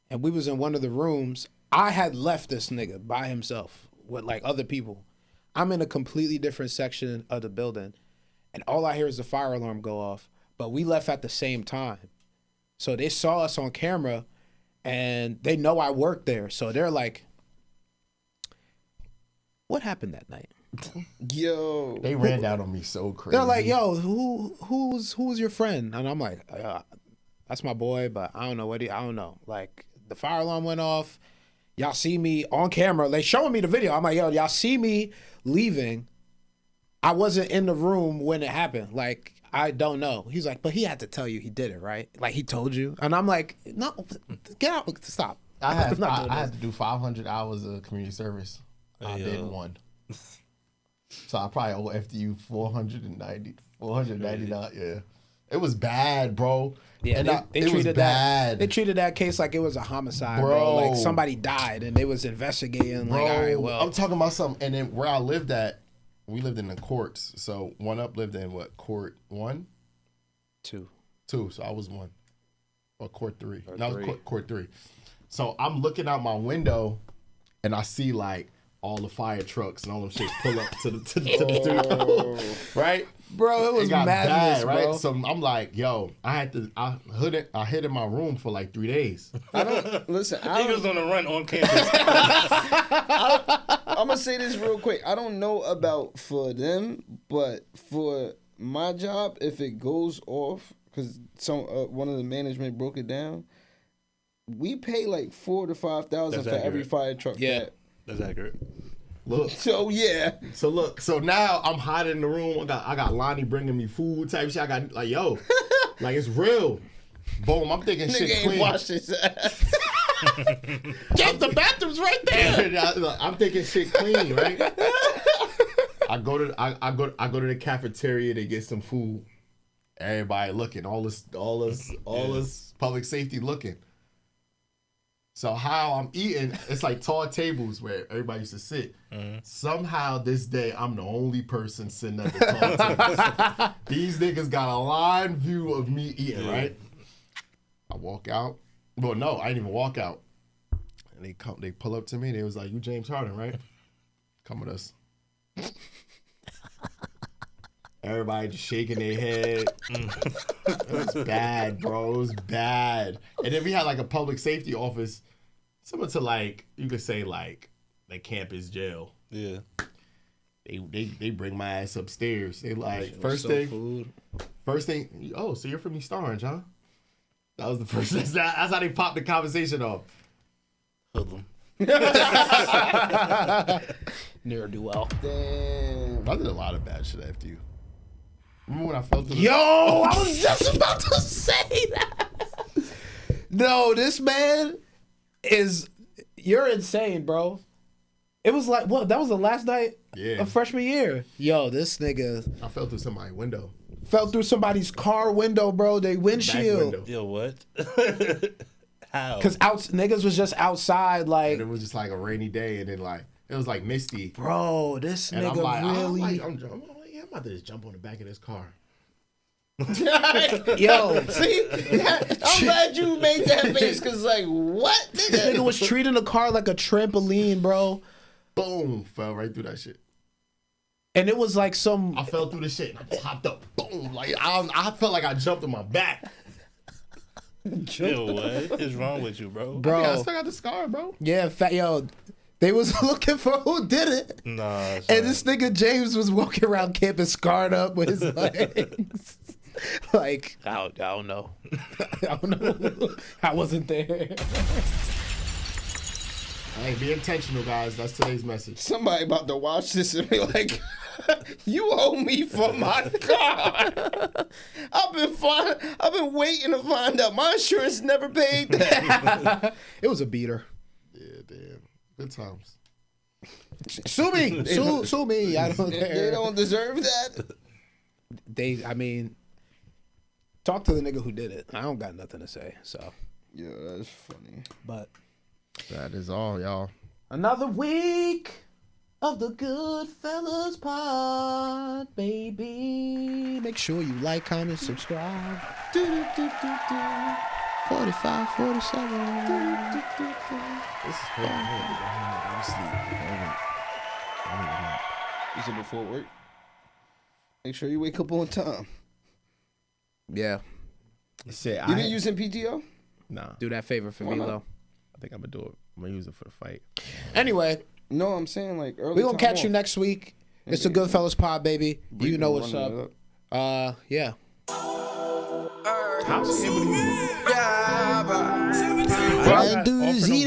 and we was in one of the rooms. I had left this nigga by himself with like other people. I'm in a completely different section of the building, and all I hear is the fire alarm go off. But we left at the same time, so they saw us on camera, and they know I work there. So they're like, "What happened that night?" Yo. They ran down on me so crazy. They're like, "Yo, who's your friend?" And I'm like, "That's my boy, but I don't know I don't know." Like the fire alarm went off. Y'all see me on camera. They showing me the video. I'm like, "Yo, y'all see me leaving. I wasn't in the room when it happened. Like, I don't know." He's like, "But he had to tell you he did it, right? Like he told you." And I'm like, "No, get out. Stop." I I'm not doing had this. to do 500 hours of community service. I did one. So I probably owe FDU $490. Yeah. It was bad, bro. Yeah, And they it was treated bad. They treated that case like it was a homicide, bro. Bro. Like somebody died and they was investigating. Bro, Like, all right, well, I'm talking about something. And then where I lived at, we lived in the courts. So One Up lived in what, court 1? 2. 2. So I was 1. Or court 3. Or No, three. court 3. So I'm looking out my window and I see like all the fire trucks and all them shit pull up to the studio. Right? Bro, it was It got madness, bad, right? bro. So I'm like, yo, I hid in my room for like 3 days. I don't listen. he was on the run on campus. I'm gonna say this real quick. I don't know about for them, but for my job, if it goes off, because one of the management broke it down, we pay like $4,000 to $5,000 That's for every accurate. fire truck. Yeah. That's accurate. Look. So yeah, So look, so now I'm hiding in the room. I got Lonnie bringing me food type shit. I got like, yo, like it's real. Boom, I'm thinking nigga shit ain't clean. washed his ass. Jeff, the bathroom's right there. I'm thinking shit clean, right? I go to the cafeteria to get some food. Everybody looking, all this public safety looking. So how I'm eating, it's like tall tables where everybody used to sit. Somehow this day, I'm the only person sitting at the tall tables. These niggas got a line view of me eating, right? I walk out. Well, no, I didn't even walk out. And they pull up to me. They was like, "You James Harden, right? Come with us." Everybody just shaking their head. It was bad, bro. It was bad. And then we had like a public safety office, similar to like you could say like the campus jail. Yeah. They bring my ass upstairs. They like first thing. Oh, so you're from East Orange, huh? That was the first. That's how they popped the conversation off. Hoodlum. Ne'er do well. Damn. I did a lot of bad shit after you. Remember when I fell through? Yo, I was just about to say that. No, this man you're insane, bro. It was like, what? That was the last night of freshman year. Yo, this nigga I fell through somebody's window. fell through somebody's car window, bro. They windshield. Back window. Yo, what? How? Cause niggas was just outside, like, And it was just like a rainy day, and then like it was like misty. bro, this And nigga really. I'm about to just jump on the back of this car. Yo, See, I'm glad you made that face because, like, what? this nigga was treating the car like a trampoline, bro. Boom, fell right through that shit. And it was like some. I fell through the shit and I just hopped up. Boom, like I felt like I jumped on my back. Yo, what is wrong with you, bro? Bro, I still got the scar, bro. yeah, yo, they was looking for who did it. Nah. son. And this nigga James was walking around campus scarred up with his legs. Like, I don't know. I don't know. I wasn't there. Hey, be intentional, guys. That's today's message. Somebody about to watch this and be like, "You owe me for my car." I've been waiting to find out. My insurance never paid that. It was a beater. Yeah, damn. Good times. Sue me. Sue me. I don't care. They don't deserve that. I mean, talk to the nigga who did it. I don't got nothing to say, so. Yeah, that's funny. But That is all, y'all. another week of the Goodfellas pod, baby. Make sure you like, comment, subscribe. 45, 47. This is crazy. I'm asleep. You said before work. Make sure you wake up on time. Yeah, Shit, You been using PTO? Nah. do that favor for me, not? though. I think I'm gonna do it. I'm gonna use it for the fight. Anyway, No, I'm saying like early. we gonna time catch you off. next week. It's the Goodfellas pod, baby. You know what's Running up. it Yeah. How's Kimberly? Run through the city.